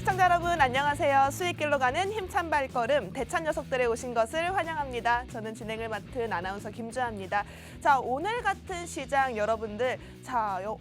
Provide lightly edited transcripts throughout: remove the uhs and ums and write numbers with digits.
시청자 여러분 안녕하세요. 수익길로 가는 힘찬 발걸음 대찬 녀석들에 오신 것을 환영합니다. 저는 진행을 맡은 아나운서 김주아입니다. 자, 오늘 같은 시장 여러분들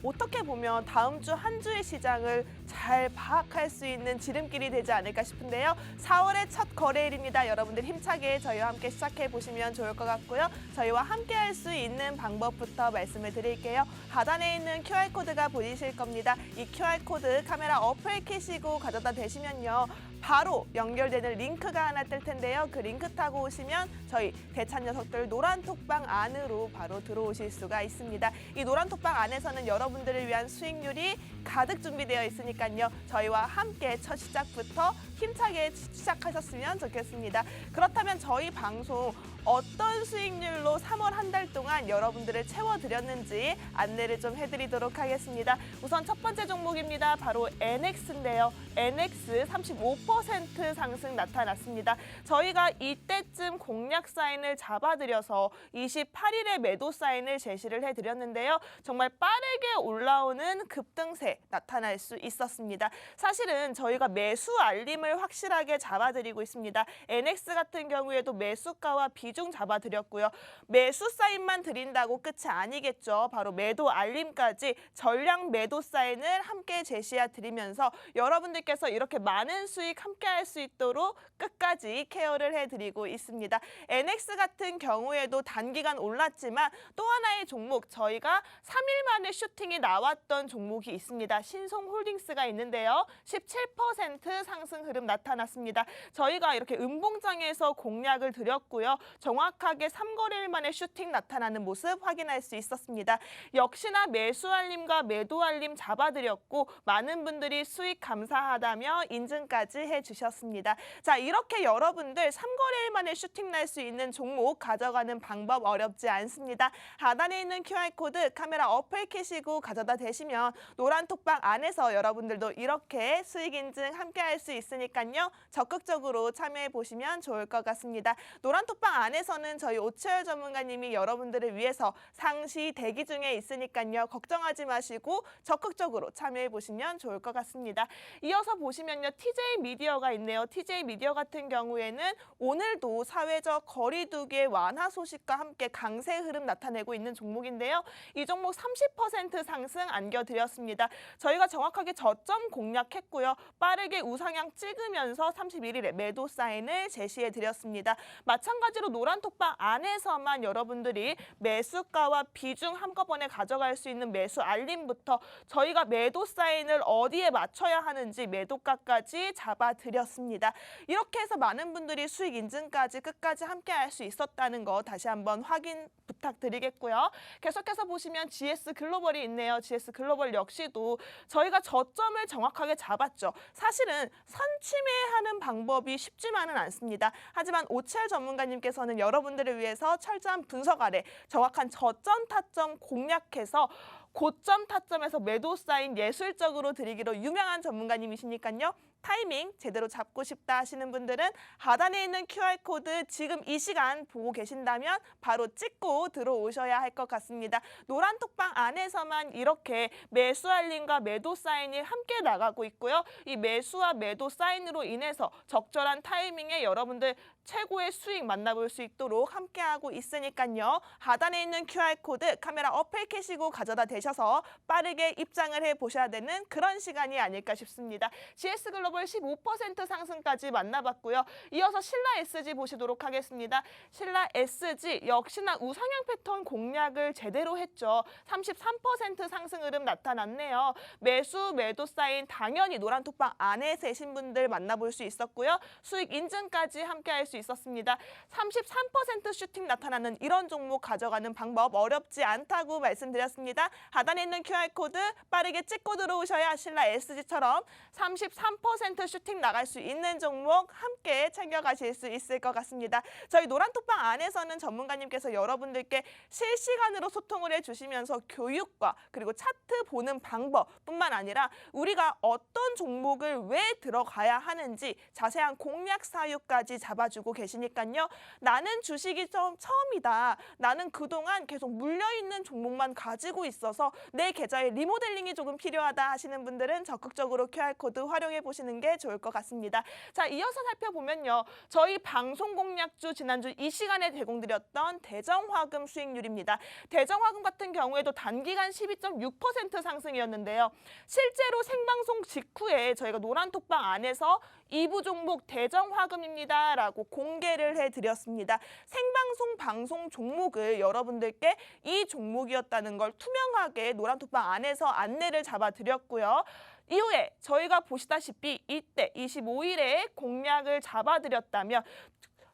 어떻게 보면 다음 주 한 주의 시장을 잘 파악할 수 있는 지름길이 되지 않을까 싶은데요. 4월의 첫 거래일입니다. 여러분들 힘차게 저희와 함께 시작해 보시면 좋을 것 같고요. 저희와 함께 할 수 있는 방법부터 말씀을 드릴게요. 하단에 있는 QR코드가 보이실 겁니다. 이 QR코드 카메라 어플 켜시고 가져다 대시면요. 바로 연결되는 링크가 하나 뜰 텐데요. 그 링크 타고 오시면 저희 대찬 녀석들 노란 톡방 안으로 바로 들어오실 수가 있습니다. 이 노란 톡방 안에서는 여러분들을 위한 수익률이 가득 준비되어 있으니까요. 저희와 함께 첫 시작부터 힘차게 시작하셨으면 좋겠습니다. 그렇다면 저희 방송 어떤 수익률로 3월 한 달 동안 여러분들을 채워드렸는지 안내를 좀 해드리도록 하겠습니다. 우선 첫 번째 종목입니다. 바로 NX인데요. NX 35% 상승 나타났습니다. 저희가 이때쯤 공략 사인을 잡아드려서 28일에 매도 사인을 제시를 해드렸는데요. 정말 빠르게 올라오는 급등세 나타날 수 있었습니다. 사실은 저희가 매수 알림을 확실하게 잡아드리고 있습니다. NX 같은 경우에도 매수가와 비중 잡아드렸고요. 매수 사인만 드린다고 끝이 아니겠죠. 바로 매도 알림까지 전량 매도 사인을 함께 제시해 드리면서 여러분들께서 이렇게 많은 수익 함께 할 수 있도록 끝까지 케어를 해드리고 있습니다. NX 같은 경우에도 단기간 올랐지만 또 하나의 종목 저희가 3일 만에 슈팅이 나왔던 종목이 있습니다. 신송홀딩스가 있는데요. 17% 상승 흐름 나타났습니다. 저희가 이렇게 음봉장에서 공략을 드렸고요. 정확하게 3거래일 만에 슈팅 나타나는 모습 확인할 수 있었습니다. 역시나 매수 알림과 매도 알림 잡아드렸고 많은 분들이 수익 감사하다며 인증까지 해주셨습니다. 자, 이렇게 여러분들 3거래일 만에 슈팅 날 수 있는 종목 가져가는 방법 어렵지 않습니다. 하단에 있는 QR코드 카메라 어플 켜시고 가져다 대시면 노란 톡방 안에서 여러분들도 이렇게 수익 인증 함께 할 수 있으니까요. 적극적으로 참여해 보시면 좋을 것 같습니다. 노란 톡방 안에서는 저희 오채열 전문가님이 여러분들을 위해서 상시 대기 중에 있으니까요. 걱정하지 마시고 적극적으로 참여해 보시면 좋을 것 같습니다. 이어서 보시면요. TJ 미디어가 있네요. TJ 미디어 같은 경우에는 오늘도 사회적 거리두기 완화 소식과 함께 강세 흐름 나타내고 있는 종목인데요. 이 종목 30% 상승 안겨드렸습니다. 저희가 정확하게 저점 공략했고요. 빠르게 우상향 찍으면서 31일에 매도 사인을 제시해 드렸습니다. 마찬가지로 노란 톡방 안에서만 여러분들이 매수가와 비중 한꺼번에 가져갈 수 있는 매수 알림부터 저희가 매도 사인을 어디에 맞춰야 하는지 매도가까지 잡아드렸습니다. 이렇게 해서 많은 분들이 수익 인증까지 끝까지 함께 할 수 있었다는 거 다시 한번 확인 부탁드리겠고요. 계속해서 보시면 GS 글로벌이 있네요. GS 글로벌 역시도 저희가 저점을 정확하게 잡았죠. 사실은 선취매하는 방법이 쉽지만은 않습니다. 하지만 오채열 전문가님께서는 여러분들을 위해서 철저한 분석 아래 정확한 저점 타점 공략해서 고점 타점에서 매도 사인 예술적으로 드리기로 유명한 전문가님이시니까요. 타이밍 제대로 잡고 싶다 하시는 분들은 하단에 있는 QR코드 지금 이 시간 보고 계신다면 바로 찍고 들어오셔야 할 것 같습니다. 노란 톡방 안에서만 이렇게 매수 알림과 매도 사인이 함께 나가고 있고요. 이 매수와 매도 사인으로 인해서 적절한 타이밍에 여러분들 최고의 수익 만나볼 수 있도록 함께하고 있으니까요. 하단에 있는 QR코드 카메라 어플 켜시고 가져다 대셔서 빠르게 입장을 해보셔야 되는 그런 시간이 아닐까 싶습니다. GS글로벌 15% 상승까지 만나봤고요. 이어서 신라 SG 보시도록 하겠습니다. 신라 SG 역시나 우상향 패턴 공략을 제대로 했죠. 33% 상승 흐름 나타났네요. 매수, 매도 사인 당연히 노란 톡방 안에 계신 분들 만나볼 수 있었고요. 수익 인증까지 함께할 수 있었습니다. 33% 슈팅 나타나는 이런 종목 가져가는 방법 어렵지 않다고 말씀드렸습니다. 하단에 있는 QR코드 빠르게 찍고 들어오셔야 신라 SG처럼 33% 슈팅 나갈 수 있는 종목 함께 챙겨가실 수 있을 것 같습니다. 저희 노란톡방 안에서는 전문가님께서 여러분들께 실시간으로 소통을 해주시면서 교육과 그리고 차트 보는 방법뿐만 아니라 우리가 어떤 종목을 왜 들어가야 하는지 자세한 공략 사유까지 잡아주고 계시니까요. 나는 주식이 좀 처음이다. 나는 그동안 계속 물려있는 종목만 가지고 있어서 있어서 내 계좌에 리모델링이 조금 필요하다 하시는 분들은 적극적으로 QR코드 활용해 보시는 게 좋을 것 같습니다. 자, 이어서 살펴보면요. 저희 방송 공략주 지난주 이 시간에 제공드렸던 대정화금 수익률입니다. 대정화금 같은 경우에도 단기간 12.6% 상승이었는데요. 실제로 생방송 직후에 저희가 노란톡방 안에서 2부 종목 대정화금입니다 라고 공개를 해드렸습니다. 생방송 방송 종목을 여러분들께 이 종목이었다는 걸 투명하게 노란톡방 안에서 안내를 잡아드렸고요. 이후에 저희가 보시다시피 이때 25일에 공략을 잡아드렸다면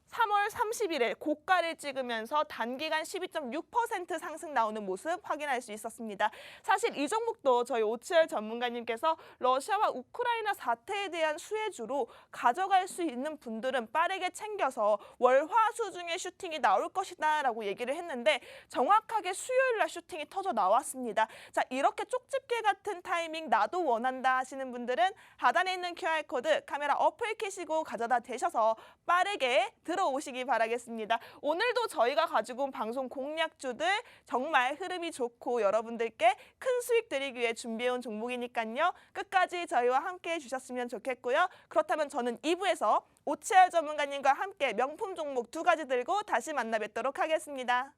3월 30일에 고가를 찍으면서 단기간 12.6% 상승 나오는 모습 확인할 수 있었습니다. 사실 이 종목도 저희 오치열 전문가님께서 러시아와 우크라이나 사태에 대한 수혜주로 가져갈 수 있는 분들은 빠르게 챙겨서 월화수 중에 슈팅이 나올 것이다 라고 얘기를 했는데 정확하게 수요일 날 슈팅이 터져 나왔습니다. 자, 이렇게 쪽집게 같은 타이밍 나도 원한다 하시는 분들은 하단에 있는 QR코드 카메라 어플 켜시고 가져다 대셔서 빠르게 들어오시기 바라겠습니다. 오늘도 저희가 가지고 온 방송 공략주들 정말 흐름이 좋고 여러분들께 큰 수익 드리기 위해 준비해온 종목이니까요. 끝까지 저희와 함께 해주셨으면 좋겠고요. 그렇다면 저는 2부에서 오치열 전문가님과 함께 명품 종목 2가지 들고 다시 만나 뵙도록 하겠습니다.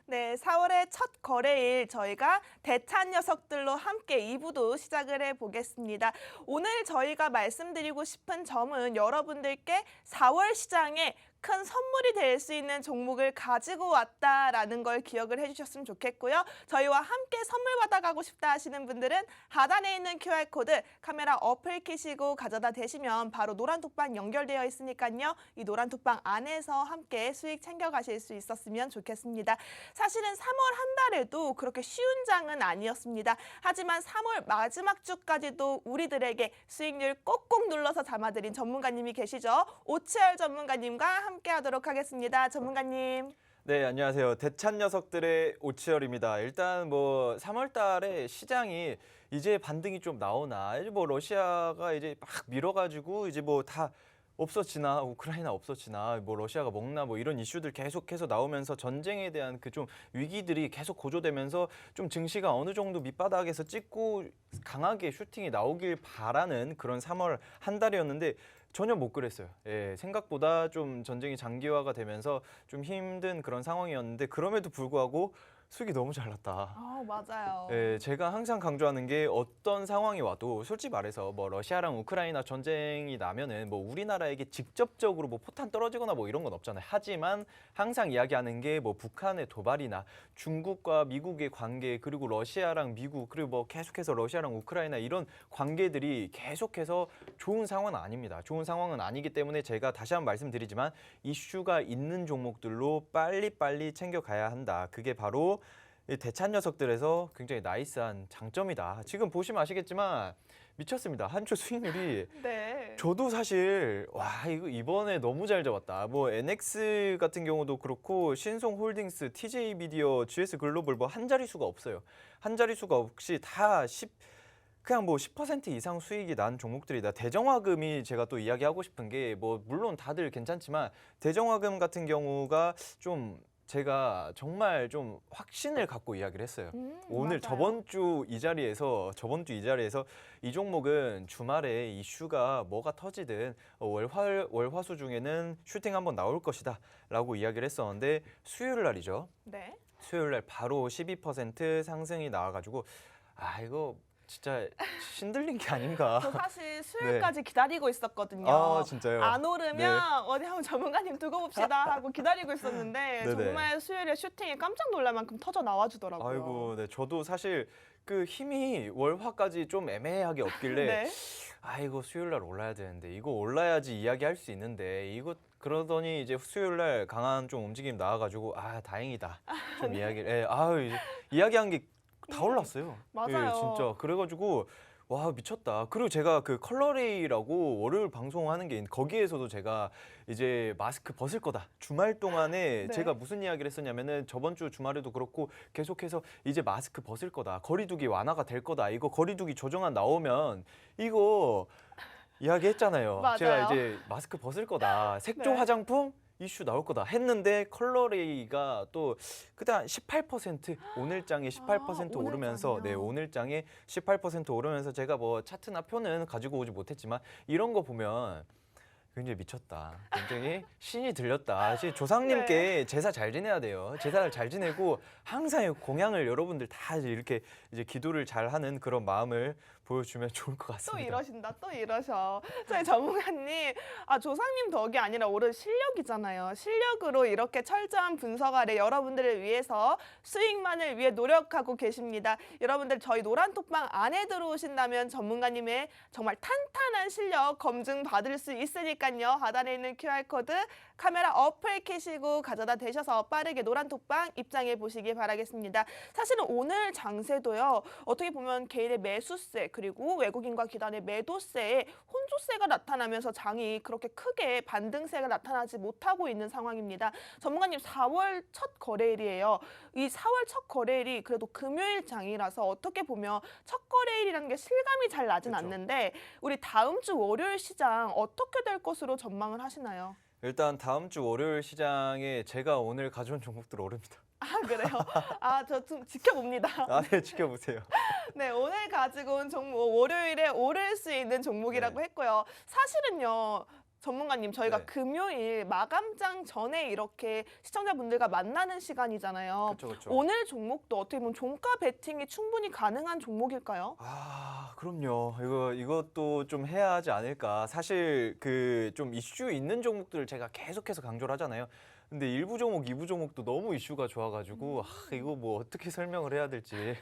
네, 4월의 첫 거래일 저희가 대찬 녀석들로 함께 2부도 시작을 해보겠습니다. 오늘 저희가 말씀드리고 싶은 점은 여러분들께 4월 시장에 큰 선물이 될 수 있는 종목을 가지고 왔다라는 걸 기억을 해주셨으면 좋겠고요. 저희와 함께 선물 받아가고 싶다 하시는 분들은 하단에 있는 QR코드 카메라 어플 켜시고 가져다 대시면 바로 노란톡방 연결되어 있으니까요. 이 노란톡방 안에서 함께 수익 챙겨가실 수 있었으면 좋겠습니다. 사실은 3월 한 달에도 그렇게 쉬운 장은 아니었습니다. 하지만 3월 마지막 주까지도 우리들에게 수익률 꼭꼭 눌러서 담아드린 전문가님이 계시죠. 오치열 전문가님과 함께 하도록 하겠습니다. 전문가님. 네, 안녕하세요. 대찬 녀석들의 오치열입니다. 일단 뭐 3월 달에 시장이 이제 반등이 좀 나오나, 이제 뭐 러시아가 이제 막 밀어가지고 이제 뭐 다 없어지나, 우크라이나 없어지나, 뭐 러시아가 먹나, 뭐 이런 이슈들 계속해서 나오면서 전쟁에 대한 그 좀 위기들이 계속 고조되면서 좀 증시가 어느 정도 밑바닥에서 찍고 강하게 슈팅이 나오길 바라는 그런 3월 한 달이었는데 전혀 못 그랬어요. 예, 생각보다 좀 전쟁이 장기화가 되면서 좀 힘든 그런 상황이었는데 그럼에도 불구하고 수익이 너무 잘 났다. 맞아요. 예, 제가 항상 강조하는 게 어떤 상황이 와도 솔직히 말해서 뭐 러시아랑 우크라이나 전쟁이 나면은 뭐 우리나라에게 직접적으로 뭐 포탄 떨어지거나 뭐 이런 건 없잖아요. 하지만 항상 이야기하는 게 뭐 북한의 도발이나 중국과 미국의 관계, 그리고 러시아랑 미국, 그리고 뭐 계속해서 러시아랑 우크라이나 이런 관계들이 계속해서 좋은 상황은 아닙니다. 좋은 상황은 아니기 때문에 제가 다시 한번 말씀드리지만 이슈가 있는 종목들로 빨리빨리 챙겨가야 한다. 그게 바로 이 대찬 녀석들에서 굉장히 나이스한 장점이다. 지금 보시면 아시겠지만 미쳤습니다. 한 주 수익률이 네. 저도 사실 와 이거 이번에 너무 잘 잡았다. 뭐 NX 같은 경우도 그렇고 신송홀딩스, TJ 미디어, GS 글로벌 뭐 한 자릿수가 없어요. 한 자릿수가 없이 다 그냥 뭐 10% 이상 수익이 난 종목들이다. 대정화금이 제가 또 이야기하고 싶은 게 뭐 물론 다들 괜찮지만 대정화금 같은 경우가 좀 제가 정말 좀 확신을 갖고 이야기를 했어요. 오늘 맞아요. 저번 주 이 자리에서 이 종목은 주말에 이슈가 뭐가 터지든 월화수 중에는 슈팅 한번 나올 것이다라고 이야기를 했었는데 수요일 날이죠. 네. 수요일 날 바로 12% 상승이 나와가지고 아 이거 진짜 신들린 게 아닌가. 저 사실 수요일까지 기다리고 있었거든요. 아 진짜요? 안 오르면 어디 한번 전문가님 두고 봅시다 하고 기다리고 있었는데 네네. 정말 수요일에 슈팅이 깜짝 놀랄 만큼 터져 나와주더라고요. 아이고, 네 저도 사실 그 힘이 월화까지 좀 애매하게 없길래 네. 아이고 수요일 날 올라야 되는데 이거 올라야지 이야기할 수 있는데 이거 그러더니 이제 수요일 날 강한 좀 움직임 나와가지고 아 다행이다 좀 이야기를 이제 이야기한 게 다 올랐어요. 맞아요. 예, 진짜 그래가지고 와 미쳤다. 그리고 제가 그 컬러레이라고 월요일 방송하는 게 거기에서도 제가 이제 마스크 벗을 거다. 주말 동안에 네. 제가 무슨 이야기를 했었냐면은 저번 주 주말에도 그렇고 계속해서 이제 마스크 벗을 거다. 거리두기 완화가 될 거다. 이거 거리두기 조정안 나오면 이거 이야기했잖아요. 맞아요. 제가 이제 마스크 벗을 거다. 색조 네. 화장품 이슈 나올 거다 했는데 컬러레이가 또 그때 한 18% 오늘장에 18% 오르면서 오늘장이요? 오늘장에 18% 오르면서 제가 뭐 차트나 표는 가지고 오지 못했지만 이런 거 보면 굉장히 미쳤다. 굉장히 신이 들렸다. 조상님께 제사 잘 지내야 돼요. 제사를 잘 지내고 항상 공양을 여러분들 다 이렇게 이제 기도를 잘 하는 그런 마음을 보여주면 좋을 것 또 같습니다. 이러신다, 또 이러셔. 저희 전문가님, 조상님 덕이 아니라 오른 실력이잖아요. 실력으로 이렇게 철저한 분석 아래 여러분들을 위해서 수익만을 위해 노력하고 계십니다. 여러분들 저희 노란톡방 안에 들어오신다면 전문가님의 정말 탄탄한 실력 검증 받을 수 있으니까요. 하단에 있는 QR코드 카메라 어플 켜시고 가져다 대셔서 빠르게 노란톡방 입장해 보시기 바라겠습니다. 사실은 오늘 장세도요. 어떻게 보면 개인의 매수세 그리고 외국인과 기관의 매도세에 혼조세가 나타나면서 장이 그렇게 크게 반등세가 나타나지 못하고 있는 상황입니다. 전문가님 4월 첫 거래일이에요. 이 4월 첫 거래일이 그래도 금요일 장이라서 어떻게 보면 첫 거래일이라는 게 실감이 잘 나진 그렇죠. 않는데 우리 다음 주 월요일 시장 어떻게 될 것으로 전망을 하시나요? 일단 다음 주 월요일 시장에 제가 오늘 가져온 종목들 오릅니다. 아 그래요? 저 좀 지켜봅니다. 네, 지켜보세요. 네, 오늘 가지고 온 종목 월요일에 오를 수 있는 종목이라고 네. 했고요. 사실은요. 전문가님, 저희가 네. 금요일 마감장 전에 이렇게 시청자분들과 만나는 시간이잖아요. 그렇죠. 오늘 종목도 어떻게 보면 종가 베팅이 충분히 가능한 종목일까요? 아, 그럼요. 이것도 좀 해야 하지 않을까. 사실 그 좀 이슈 있는 종목들을 제가 계속해서 강조를 하잖아요. 근데 일부 종목, 이부 종목도 너무 이슈가 좋아가지고 이거 뭐 어떻게 설명을 해야 될지.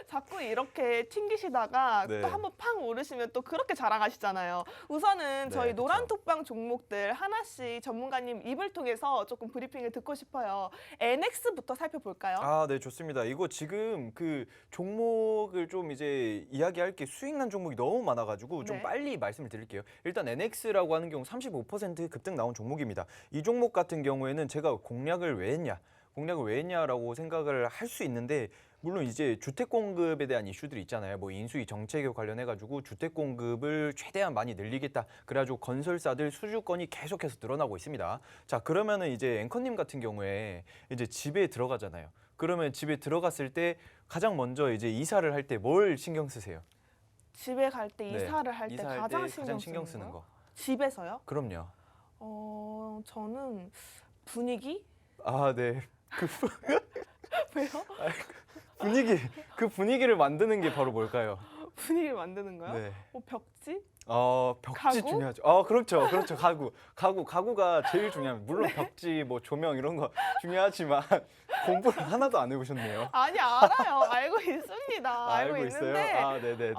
자꾸 이렇게 튕기시다가 네. 또 한번 팡 오르시면 또 그렇게 자랑하시잖아요. 우선은 저희 네, 그쵸. 노란톡방 종목들 하나씩 전문가님 입을 통해서 조금 브리핑을 듣고 싶어요. NX부터 살펴볼까요? 아, 네, 좋습니다. 이거 지금 그 종목을 좀 이제 이야기할 게 수익난 종목이 너무 많아가지고 좀 네. 빨리 말씀을 드릴게요. 일단 NX라고 하는 경우 35% 급등 나온 종목입니다. 이 종목 같은 경우에는 제가 공략을 왜 했냐라고 생각을 할 수 있는데 물론 이제 주택 공급에 대한 이슈들이 있잖아요. 뭐 인수위 정책에 관련해가지고 주택 공급을 최대한 많이 늘리겠다. 그래가지고 건설사들 수주권이 계속해서 늘어나고 있습니다. 자, 그러면은 이제 앵커님 같은 경우에 이제 집에 들어가잖아요. 그러면 집에 들어갔을 때 가장 먼저 이제 이사를 할 때 뭘 신경 쓰세요? 집에 갈 때 네, 이사를 할 때 이사할 가장 때 신경 쓰는 거. 집에서요? 그럼요. 저는 분위기? 아, 네. 왜요? 그 분위기를 만드는 게 바로 뭘까요? 분위기를 만드는 거요? 네. 벽지? 벽지 가구? 중요하죠. 그렇죠. 가구가 제일 중요합니다. 물론 벽지, 뭐 조명 이런 거 중요하지만 공부를 하나도 안 해보셨네요. 아니 알아요. 알고 있습니다. 알고 있어요? 있는데 네네네.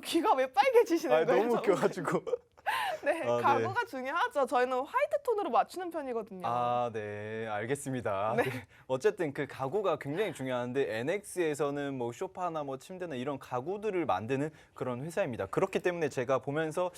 귀가 왜 빨개지시는 거예요? 너무 웃겨가지고. 네, 아, 네. 가구가 중요하죠. 저희는 화이트 톤으로 맞추는 편이거든요. 아, 네, 알겠습니다. 네. 네. 어쨌든 그 가구가 굉장히 중요한데 NX에서는 뭐 소파나 뭐 침대나 이런 가구들을 만드는 그런 회사입니다. 그렇기 때문에 제가 보면서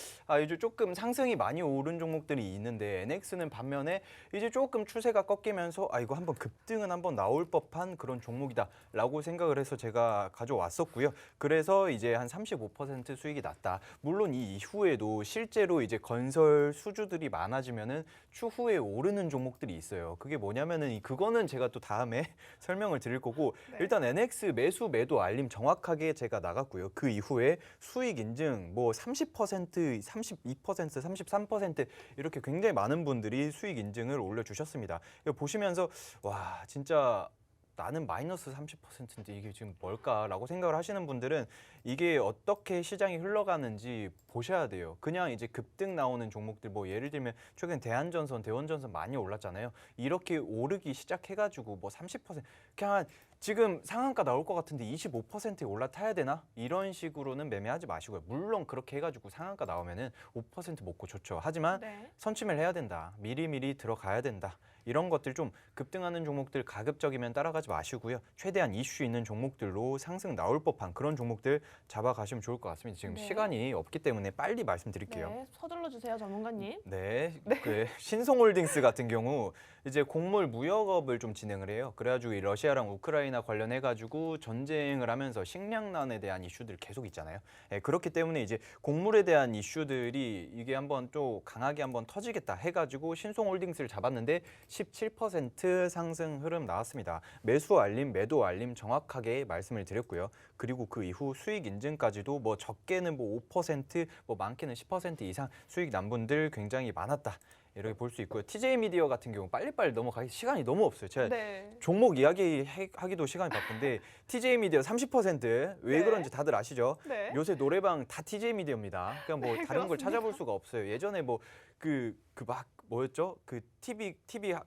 이제 조금 상승이 많이 오른 종목들이 있는데 NX는 반면에 이제 조금 추세가 꺾이면서 이거 한번 급등은 한번 나올 법한 그런 종목이다라고 생각을 해서 제가 가져왔었고요. 그래서 이제 한 35% 수익이 났다. 물론 이 이후에도 실제로 이제 건설 수주들이 많아지면은 추후에 오르는 종목들이 있어요. 그게 뭐냐면은 그거는 제가 또 다음에 설명을 드릴 거고 네. 일단 NX 매수 매도 알림 정확하게 제가 나갔고요. 그 이후에 수익 인증 뭐 30%, 32%, 33% 이렇게 굉장히 많은 분들이 수익 인증을 올려주셨습니다. 이거 보시면서 와 진짜 나는 마이너스 30%인데 이게 지금 뭘까라고 생각을 하시는 분들은 이게 어떻게 시장이 흘러가는지 보셔야 돼요. 그냥 이제 급등 나오는 종목들 뭐 예를 들면 최근 대한전선, 대원전선 많이 올랐잖아요. 이렇게 오르기 시작해가지고 뭐 30% 그냥 지금 상한가 나올 것 같은데 25%에 올라타야 되나? 이런 식으로는 매매하지 마시고요. 물론 그렇게 해가지고 상한가 나오면은 5% 먹고 좋죠. 하지만 네. 선취매를 해야 된다. 미리미리 들어가야 된다. 이런 것들 좀 급등하는 종목들 가급적이면 따라가지 마시고요. 최대한 이슈 있는 종목들로 상승 나올 법한 그런 종목들 잡아가시면 좋을 것 같습니다. 지금 네. 시간이 없기 때문에 빨리 말씀드릴게요. 네, 서둘러 주세요, 전문가님. 네, 그 신송홀딩스 같은 경우 이제 곡물 무역업을 좀 진행을 해요. 그래가지고 이 러시아랑 우크라이나 관련해가지고 전쟁을 하면서 식량난에 대한 이슈들 계속 있잖아요. 그렇기 때문에 이제 곡물에 대한 이슈들이 이게 한번 또 강하게 한번 터지겠다 해가지고 신송홀딩스를 잡았는데 17% 상승 흐름 나왔습니다. 매수 알림, 매도 알림 정확하게 말씀을 드렸고요. 그리고 그 이후 수익 인증까지도 뭐 적게는 뭐 5%, 뭐 많게는 10% 이상 수익 난 분들 굉장히 많았다. 이렇게 볼 수 있고요. TJ 미디어 같은 경우 빨리빨리 넘어가기 시간이 너무 없어요. 제가 네. 종목 이야기하기도 시간이 바쁜데 TJ 미디어 30%왜 네. 그런지 다들 아시죠? 네. 요새 노래방 다 TJ 미디어입니다. 그냥 뭐 네, 다른 걸 그렇습니다. 찾아볼 수가 없어요. 예전에 뭐 그 막 뭐였죠? 그 TV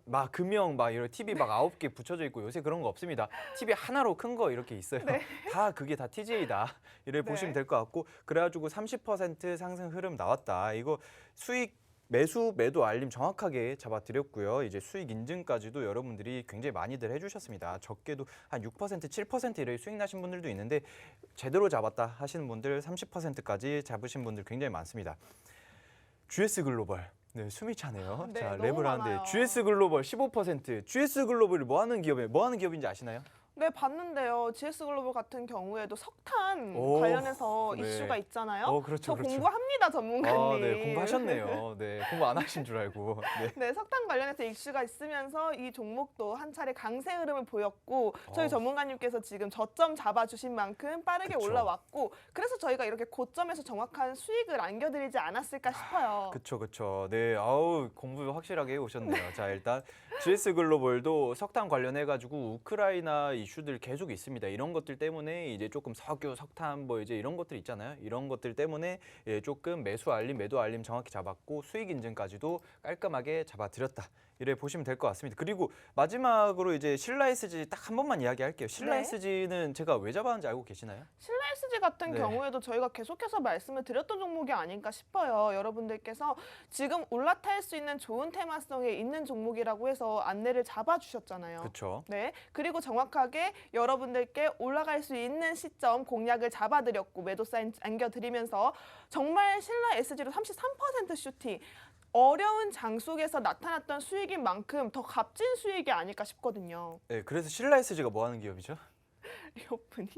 막 금형 막 이런 TV 막 9개 붙여져 있고 요새 그런 거 없습니다. TV 하나로 큰 거 이렇게 있어요. 네. 다 그게 다 TJ다. 이렇게 네. 보시면 될 것 같고 그래가지고 30% 상승 흐름 나왔다. 이거 수익 매수 매도 알림 정확하게 잡아드렸고요. 이제 수익 인증까지도 여러분들이 굉장히 많이들 해주셨습니다. 적게도 한 6%, 7% 이렇게 수익 나신 분들도 있는데 제대로 잡았다 하시는 분들 30%까지 잡으신 분들 굉장히 많습니다. GS 글로벌. 네, 숨이 차네요. 네, 자, 너무 랩을 많아요. 하는데 GS 글로벌 15%. GS 글로벌이 뭐 하는 기업인지 아시나요? 네, 봤는데요. GS 글로벌 같은 경우에도 석탄 오, 관련해서 네. 이슈가 있잖아요. 그렇죠, 저 그렇죠. 공부합니다, 전문가님. 네, 공부하셨네요. 네, 공부 안 하신 줄 알고. 네. 네, 석탄 관련해서 이슈가 있으면서 이 종목도 한 차례 강세 흐름을 보였고 저희 어. 전문가님께서 지금 저점 잡아주신 만큼 빠르게 그쵸. 올라왔고 그래서 저희가 이렇게 고점에서 정확한 수익을 안겨드리지 않았을까 싶어요. 그쵸. 네, 아우 공부 확실하게 해오셨네요. 자, 일단 GS 글로벌도 석탄 관련해가지고 우크라이나 이슈들 계속 있습니다. 이런 것들 때문에 이제 조금 석유, 석탄 뭐 이제 이런 것들 있잖아요. 이런 것들 때문에 조금 매수 알림, 매도 알림 정확히 잡았고 수익 인증까지도 깔끔하게 잡아드렸다. 이래 보시면 될 것 같습니다. 그리고 마지막으로 이제 신라 SG 딱 한 번만 이야기할게요. 신라 네. SG는 제가 왜 잡았는지 알고 계시나요? 신라 SG 같은 네. 경우에도 저희가 계속해서 말씀을 드렸던 종목이 아닐까 싶어요. 여러분들께서 지금 올라탈 수 있는 좋은 테마성에 있는 종목이라고 해서 안내를 잡아주셨잖아요. 그렇죠. 네, 그리고 정확하게 여러분들께 올라갈 수 있는 시점 공략을 잡아드렸고 매도 사인 안겨드리면서 정말 신라 SG로 33% 슈팅 어려운 장 속에서 나타났던 수익인 만큼 더 값진 수익이 아닐까 싶거든요. 네, 그래서 신라 SG가 뭐 하는 기업이죠? 리오프닝?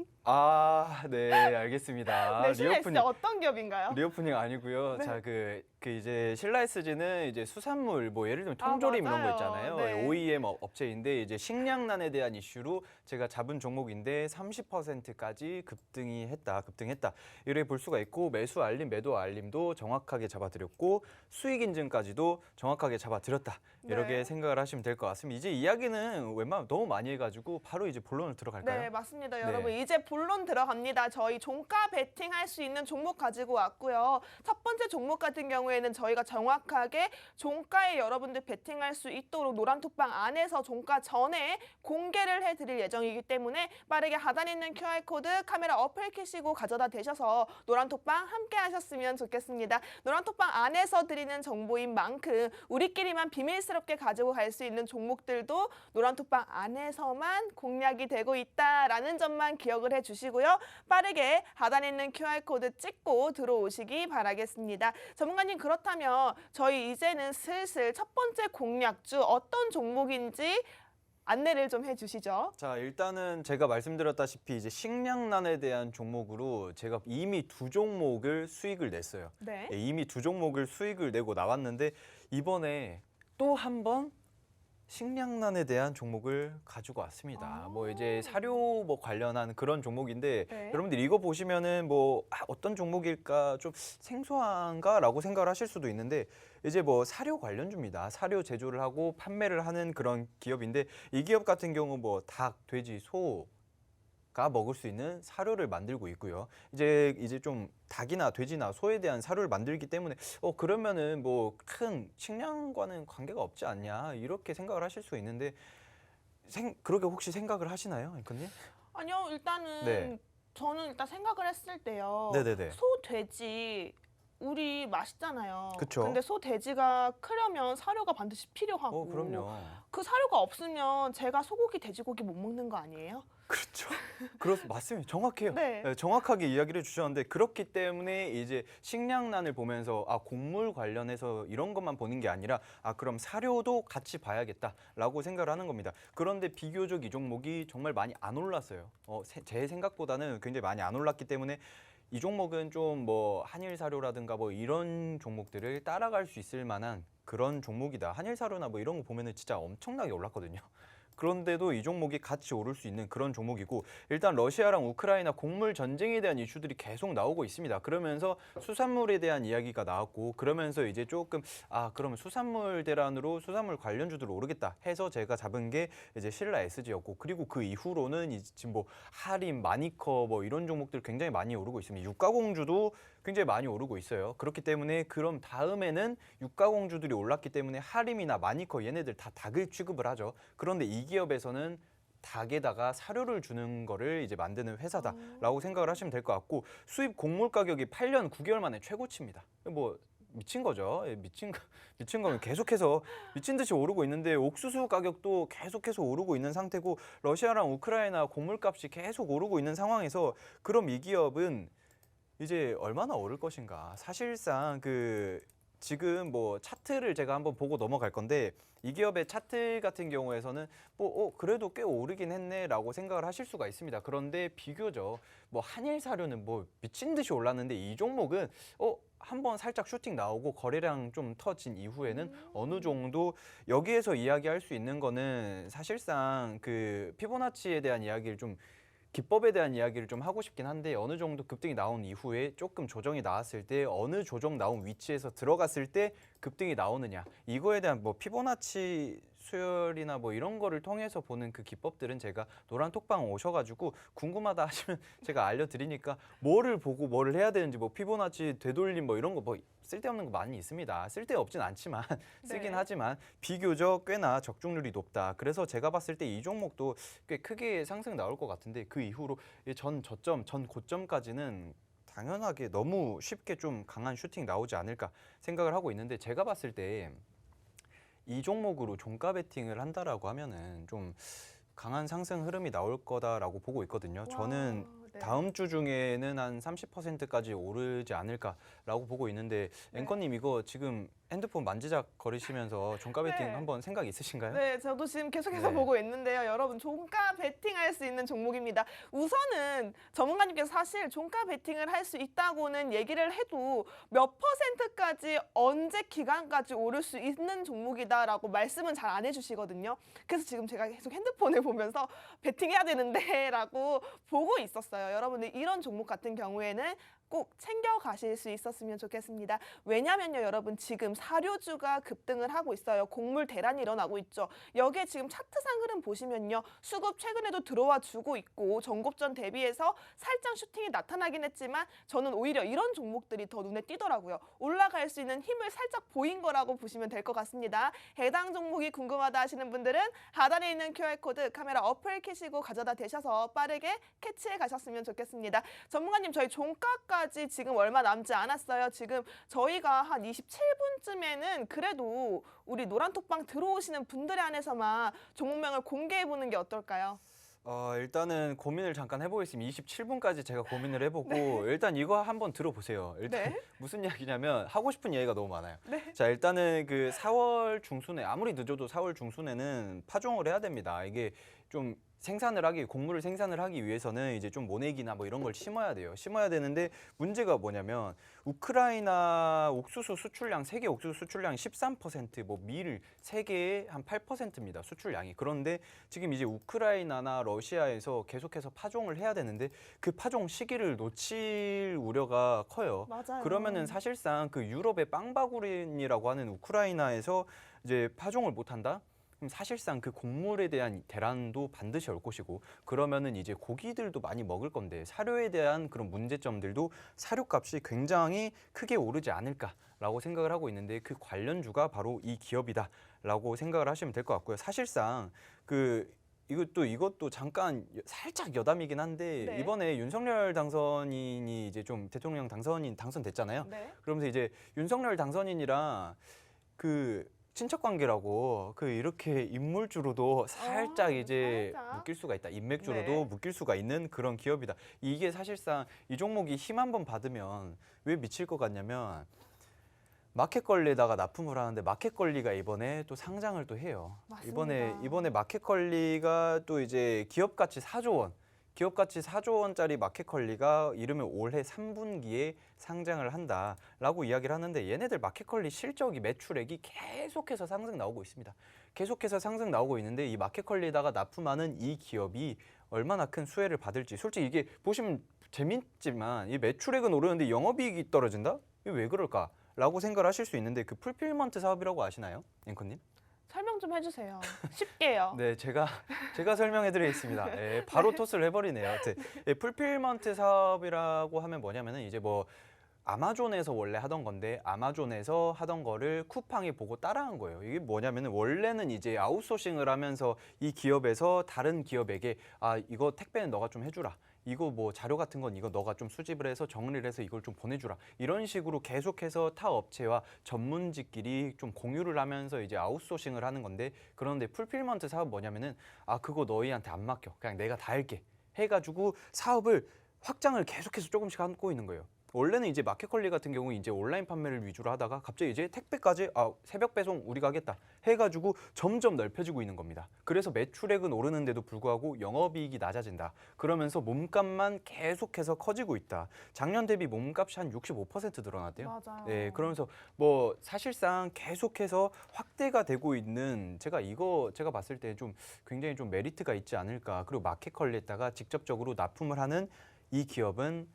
네, 알겠습니다. 네, 신라 SG 어떤 기업인가요? 리오프닝 아니고요. 네. 자, 그 이제 신라 SG는 이제 수산물 뭐 예를 들면 통조림 이런 거 맞아요. 있잖아요. 네. OEM 업체인데 이제 식량난에 대한 이슈로 제가 잡은 종목인데 30%까지 급등했다. 이렇게 볼 수가 있고 매수 알림, 매도 알림도 정확하게 잡아드렸고 수익 인증까지도 정확하게 잡아드렸다. 이렇게 네. 생각을 하시면 될 것 같습니다. 이제 이야기는 웬만하면 너무 많이 해가지고 바로 이제 본론으로 들어갈까요? 네, 맞습니다. 네. 여러분 이제 본론 들어갑니다. 저희 종가 베팅할 수 있는 종목 가지고 왔고요. 첫 번째 종목 같은 경우에 경우에는 저희가 정확하게 종가에 여러분들 베팅할 수 있도록 노란톡방 안에서 종가 전에 공개를 해드릴 예정이기 때문에 빠르게 하단에 있는 QR코드 카메라 어플 켜시고 가져다 대셔서 노란톡방 함께 하셨으면 좋겠습니다. 노란톡방 안에서 드리는 정보인 만큼 우리끼리만 비밀스럽게 가지고 갈 수 있는 종목들도 노란톡방 안에서만 공략이 되고 있다라는 점만 기억을 해주시고요. 빠르게 하단에 있는 QR코드 찍고 들어오시기 바라겠습니다. 전문가님, 그렇다면 저희 이제는 슬슬 첫 번째 공략주 어떤 종목인지 안내를 좀 해주시죠. 자, 일단은 제가 말씀드렸다시피 이제 식량난에 대한 종목으로 제가 이미 2종목을 수익을 냈어요. 네. 예, 이미 2종목을 수익을 내고 나왔는데 이번에 또 한 번 식량난에 대한 종목을 가지고 왔습니다. 뭐 이제 사료 뭐 관련한 그런 종목인데 네. 여러분들 이거 보시면은 뭐 어떤 종목일까 좀 생소한가라고 생각을 하실 수도 있는데 이제 뭐 사료 관련주입니다. 사료 제조를 하고 판매를 하는 그런 기업인데 이 기업 같은 경우 뭐 닭, 돼지, 소가 먹을 수 있는 사료를 만들고 있고요. 이제 좀 닭이나 돼지나 소에 대한 사료를 만들기 때문에 그러면은 뭐 큰 식량과는 관계가 없지 않냐 이렇게 생각을 하실 수 있는데 그렇게 혹시 생각을 하시나요, 앵커님? 아니요, 일단은 네. 저는 일단 생각을 했을 때요. 네네네. 소, 돼지 우리 맛있잖아요. 그쵸. 근데 소, 돼지가 크려면 사료가 반드시 필요하고 그럼요. 그 사료가 없으면 제가 소고기, 돼지고기 못 먹는 거 아니에요? 그렇죠. 맞습니다. 정확해요. 네. 네, 정확하게 이야기를 해주셨는데 그렇기 때문에 이제 식량난을 보면서 곡물 관련해서 이런 것만 보는 게 아니라 그럼 사료도 같이 봐야겠다라고 생각을 하는 겁니다. 그런데 비교적 이 종목이 정말 많이 안 올랐어요. 제 생각보다는 굉장히 많이 안 올랐기 때문에 이 종목은 좀 뭐 한일 사료라든가 뭐 이런 종목들을 따라갈 수 있을 만한 그런 종목이다. 한일 사료나 뭐 이런 거 보면은 진짜 엄청나게 올랐거든요. 그런데도 이 종목이 같이 오를 수 있는 그런 종목이고 일단 러시아랑 우크라이나 곡물 전쟁에 대한 이슈들이 계속 나오고 있습니다. 그러면서 수산물에 대한 이야기가 나왔고 그러면서 이제 조금 그러면 수산물 대란으로 수산물 관련주들 오르겠다 해서 제가 잡은 게 이제 신라 SG였고 그리고 그 이후로는 지금 뭐 하림, 마니커 뭐 이런 종목들 굉장히 많이 오르고 있습니다. 유가공주도 굉장히 많이 오르고 있어요. 그렇기 때문에 그럼 다음에는 유가공주들이 올랐기 때문에 하림이나 마니커 얘네들 다 닭을 취급을 하죠. 그런데 이 기업에서는 닭에다가 사료를 주는 거를 이제 만드는 회사다라고 생각을 하시면 될 것 같고 수입 곡물 가격이 8년 9개월 만에 최고치입니다. 뭐 미친 거죠. 미친 거면 계속해서 미친 듯이 오르고 있는데 옥수수 가격도 계속해서 오르고 있는 상태고 러시아랑 우크라이나 곡물값이 계속 오르고 있는 상황에서 그럼 이 기업은 이제 얼마나 오를 것인가. 사실상 지금 뭐 차트를 제가 한번 보고 넘어갈 건데 이 기업의 차트 같은 경우에서는 뭐 그래도 꽤 오르긴 했네라고 생각을 하실 수가 있습니다. 그런데 비교적 뭐 한일 사료는 뭐 미친 듯이 올랐는데 이 종목은 한번 살짝 슈팅 나오고 거래량 좀 터진 이후에는 어느 정도 여기에서 이야기할 수 있는 거는 사실상 피보나치에 대한 이야기를 좀 기법에 대한 이야기를 좀 하고 싶긴 한데 어느 정도 급등이 나온 이후에 조금 조정이 나왔을 때 어느 조정 나온 위치에서 들어갔을 때 급등이 나오느냐 이거에 대한 뭐 피보나치 수열이나 뭐 이런 거를 통해서 보는 그 기법들은 제가 노란톡방 오셔가지고 궁금하다 하시면 제가 알려드리니까 뭐를 보고 뭐를 해야 되는지 뭐 피보나치 되돌림 뭐 이런 거 뭐 쓸데없는 거 많이 있습니다. 쓸데없진 않지만 쓰긴 네. 하지만 비교적 꽤나 적중률이 높다. 그래서 제가 봤을 때 이 종목도 꽤 크게 상승 나올 것 같은데 그 이후로 전 고점까지는 당연하게 너무 쉽게 좀 강한 슈팅 나오지 않을까 생각을 하고 있는데 제가 봤을 때 이 종목으로 종가 베팅을 한다라고 하면은 좀 강한 상승 흐름이 나올 거다라고 보고 있거든요. 저는 네. 다음 주 중에는 한 30%까지 오르지 않을까라고 보고 있는데 앵커님 이거 지금 핸드폰 만지작 거리시면서 종가 베팅 네. 한번 생각 있으신가요? 네, 저도 지금 계속해서 네. 보고 있는데요. 여러분, 종가 베팅할 수 있는 종목입니다. 우선은 전문가님께서 사실 종가 베팅을 할 수 있다고는 얘기를 해도 몇 %까지 언제 기간까지 오를 수 있는 종목이다라고 말씀은 잘 안 해주시거든요. 그래서 지금 제가 계속 핸드폰을 보면서 베팅해야 되는데 라고 보고 있었어요. 여러분들 이런 종목 같은 경우에는 꼭 챙겨 가실 수 있었으면 좋겠습니다. 왜냐면요, 여러분 지금 사료주가 급등을 하고 있어요. 곡물 대란이 일어나고 있죠. 여기에 지금 차트상 흐름 보시면요, 수급 최근에도 들어와 주고 있고 전곱전 대비해서 살짝 슈팅이 나타나긴 했지만 저는 오히려 이런 종목들이 더 눈에 띄더라고요. 올라갈 수 있는 힘을 살짝 보인 거라고 보시면 될 것 같습니다. 해당 종목이 궁금하다 하시는 분들은 하단에 있는 QR코드 카메라 어플 켜시고 가져다 대셔서 빠르게 캐치해 가셨으면 좋겠습니다. 전문가님, 저희 종가까지 지금 얼마 남지 않았어요. 지금 저희가 한 27분쯤에는 그래도 우리 노란톡방 들어오시는 분들에 한해서만 종목명을 공개해보는 게 어떨까요? 일단은 고민을 잠깐 해보겠습니다. 27분까지 제가 고민을 해보고 일단 이거 한번 들어보세요. 일단 네. 무슨 이야기냐면 하고 싶은 얘기가 너무 많아요. 네. 자, 일단은 그 4월 중순에 아무리 늦어도 4월 중순에는 파종을 해야 됩니다. 이게 좀 곡물을 생산을 하기 위해서는 이제 좀 모내기나 뭐 이런 걸 심어야 돼요. 심어야 되는데 문제가 뭐냐면 우크라이나 옥수수 수출량, 세계 옥수수 수출량이 13%, 뭐 밀 세계의 한 8%입니다. 수출량이. 그런데 지금 이제 우크라이나나 러시아에서 계속해서 파종을 해야 되는데 그 파종 시기를 놓칠 우려가 커요. 맞아요. 그러면은 사실상 그 유럽의 빵바구린이라고 하는 우크라이나에서 이제 파종을 못 한다? 그럼 사실상 그 곡물에 대한 대란도 반드시 올 것이고, 그러면은 이제 고기들도 많이 먹을 건데 사료에 대한 그런 문제점들도 사료값이 굉장히 크게 오르지 않을까라고 생각을 하고 있는데, 그 관련주가 바로 이 기업이다라고 생각을 하시면 될 것 같고요. 사실상 이것도 잠깐 살짝 여담이긴 한데, 네. 이번에 윤석열 당선인이 이제 좀 대통령 당선됐잖아요. 네. 그러면서 이제 윤석열 당선인이랑 그 친척 관계라고 이렇게 인물주로도 살짝 이제 살짝. 묶일 수가 있다. 인맥주로도 네. 묶일 수가 있는 그런 기업이다. 이게 사실상 이 종목이 힘 한번 받으면 왜 미칠 것 같냐면, 마켓컬리에다가 납품을 하는데 마켓컬리가 이번에 또 상장을 또 해요. 맞습니다. 이번에 마켓컬리가 또 이제 기업가치 4조 원짜리 마켓컬리가 이르면 올해 3분기에 상장을 한다라고 이야기를 하는데, 얘네들 마켓컬리 실적이, 매출액이 계속해서 상승 나오고 있습니다. 계속해서 상승 나오고 있는데 이 마켓컬리에다가 납품하는 이 기업이 얼마나 큰 수혜를 받을지, 솔직히 이게 보시면 재밌지만 이 매출액은 오르는데 영업이익이 떨어진다? 이게 왜 그럴까? 라고 생각을 하실 수 있는데, 그 풀필먼트 사업이라고 아시나요? 앵커님? 설명 좀 해주세요. 쉽게요. 네, 제가 설명해 드리겠습니다. 예, 바로 토스를 해버리네요. 풀필먼트 사업이라고 하면 뭐냐면은 이제 뭐 아마존에서 원래 하던 건데, 아마존에서 하던 거를 쿠팡이 보고 따라한 거예요. 이게 뭐냐면은 원래는 이제 아웃소싱을 하면서 이 기업에서 다른 기업에게 이거 택배는 너가 좀 해주라. 이거 뭐 자료 같은 건 이거 너가 좀 수집을 해서 정리를 해서 이걸 좀 보내주라. 이런 식으로 계속해서 타 업체와 전문직끼리 좀 공유를 하면서 이제 아웃소싱을 하는 건데, 그런데 풀필먼트 사업 뭐냐면은 그거 너희한테 안 맡겨. 그냥 내가 다 할게. 해가지고 사업을 확장을 계속해서 조금씩 하고 있는 거예요. 원래는 이제 마켓컬리 같은 경우 이제 온라인 판매를 위주로 하다가 갑자기 이제 택배까지 새벽 배송 우리가 하겠다 해가지고 점점 넓혀지고 있는 겁니다. 그래서 매출액은 오르는데도 불구하고 영업이익이 낮아진다. 그러면서 몸값만 계속해서 커지고 있다. 작년 대비 몸값이 한 65% 늘어났대요. 맞아요. 네, 그러면서 뭐 사실상 계속해서 확대가 되고 있는, 제가 봤을 때 좀 굉장히 좀 메리트가 있지 않을까. 그리고 마켓컬리에다가 직접적으로 납품을 하는 이 기업은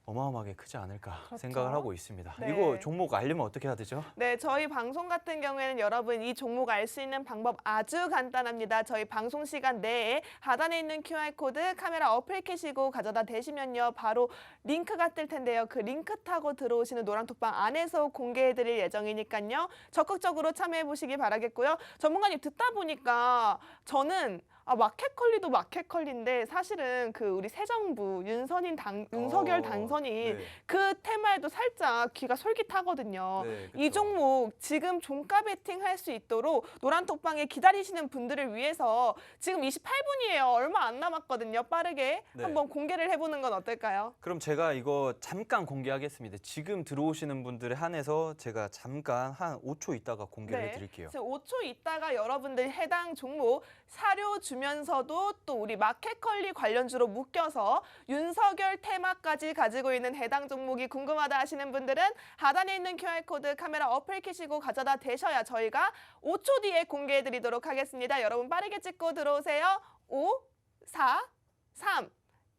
어마어마하게 크지 않을까 그렇죠. 생각을 하고 있습니다. 네. 이거 종목 알려면 어떻게 해야 되죠? 네, 저희 방송 같은 경우에는 여러분 이 종목 알 수 있는 방법 아주 간단합니다. 저희 방송 시간 내에 하단에 있는 QR코드 카메라 어플 켜시고 가져다 대시면요, 바로 링크가 뜰 텐데요. 그 링크 타고 들어오시는 노란톡방 안에서 공개해드릴 예정이니까요. 적극적으로 참여해보시기 바라겠고요. 전문가님 듣다 보니까 저는 마켓컬리도 마켓컬리인데 사실은 그 우리 새 정부 윤석열 당선인 네. 그 테마에도 살짝 귀가 솔깃하거든요. 네, 이 그쵸. 종목 지금 종가 베팅 할 수 있도록 노란톡방에 기다리시는 분들을 위해서 지금 28분이에요. 얼마 안 남았거든요. 빠르게 네. 한번 공개를 해보는 건 어떨까요? 그럼 제가 이거 잠깐 공개하겠습니다. 지금 들어오시는 분들에 한해서 제가 잠깐 한 5초 있다가 공개를 해드릴게요. 그래서 5초 있다가 여러분들 해당 종목 사료 주면서도 또 우리 마켓컬리 관련주로 묶여서 윤석열 테마까지 가지고 있는 해당 종목이 궁금하다 하시는 분들은 하단에 있는 QR코드 카메라 어플 켜시고 가져다 대셔야 저희가 5초 뒤에 공개해드리도록 하겠습니다. 여러분 빠르게 찍고 들어오세요. 5, 4, 3,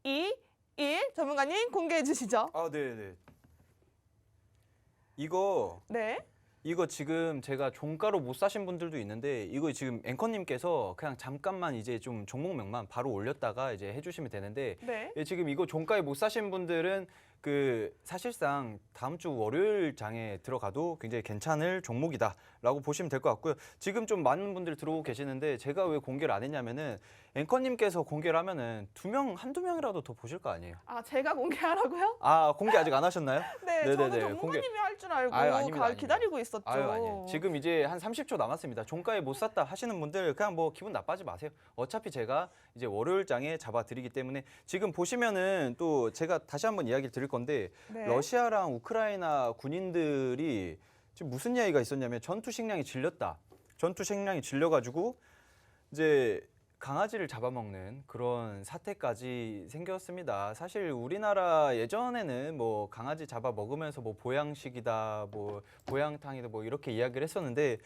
2, 1 전문가님 공개해 주시죠. 아, 네. 이거 네. 지금 제가 종가로 못 사신 분들도 있는데 이거 지금 앵커님께서 그냥 잠깐만 이제 좀 종목명만 바로 올렸다가 이제 해주시면 되는데 네. 예, 지금 이거 종가에 못 사신 분들은 그 사실상 다음 주 월요일 장에 들어가도 굉장히 괜찮을 종목이다라고 보시면 될 것 같고요. 지금 좀 많은 분들 들어오고 계시는데 제가 왜 공개를 안 했냐면은 앵커님께서 공개를 하면은 한두 명이라도 더 보실 거 아니에요. 아, 제가 공개하라고요? 아, 공개 아직 안 하셨나요? 네, 네네네, 저는 전문가님이 할 줄 알고 아유, 아닙니다. 기다리고 있었죠. 아니에요. 지금 이제 한 30초 남았습니다. 종가에 못 샀다 하시는 분들 그냥 뭐 기분 나빠하지 마세요. 어차피 제가 이제 월요일장에 잡아드리기 때문에 지금 보시면은 또 제가 다시 한번 이야기를 드릴 건데 네. 러시아랑 우크라이나 군인들이 지금 무슨 이야기가 있었냐면 전투 식량이 질렸다. 전투 식량이 질려가지고 이제 강아지를 잡아먹는 그런 사태까지 생겼습니다. 사실 우리나라 예전에는 뭐 강아지 잡아먹으면서 뭐 보양식이다, 뭐 보양탕이다, 뭐 이렇게 이야기를 했었는데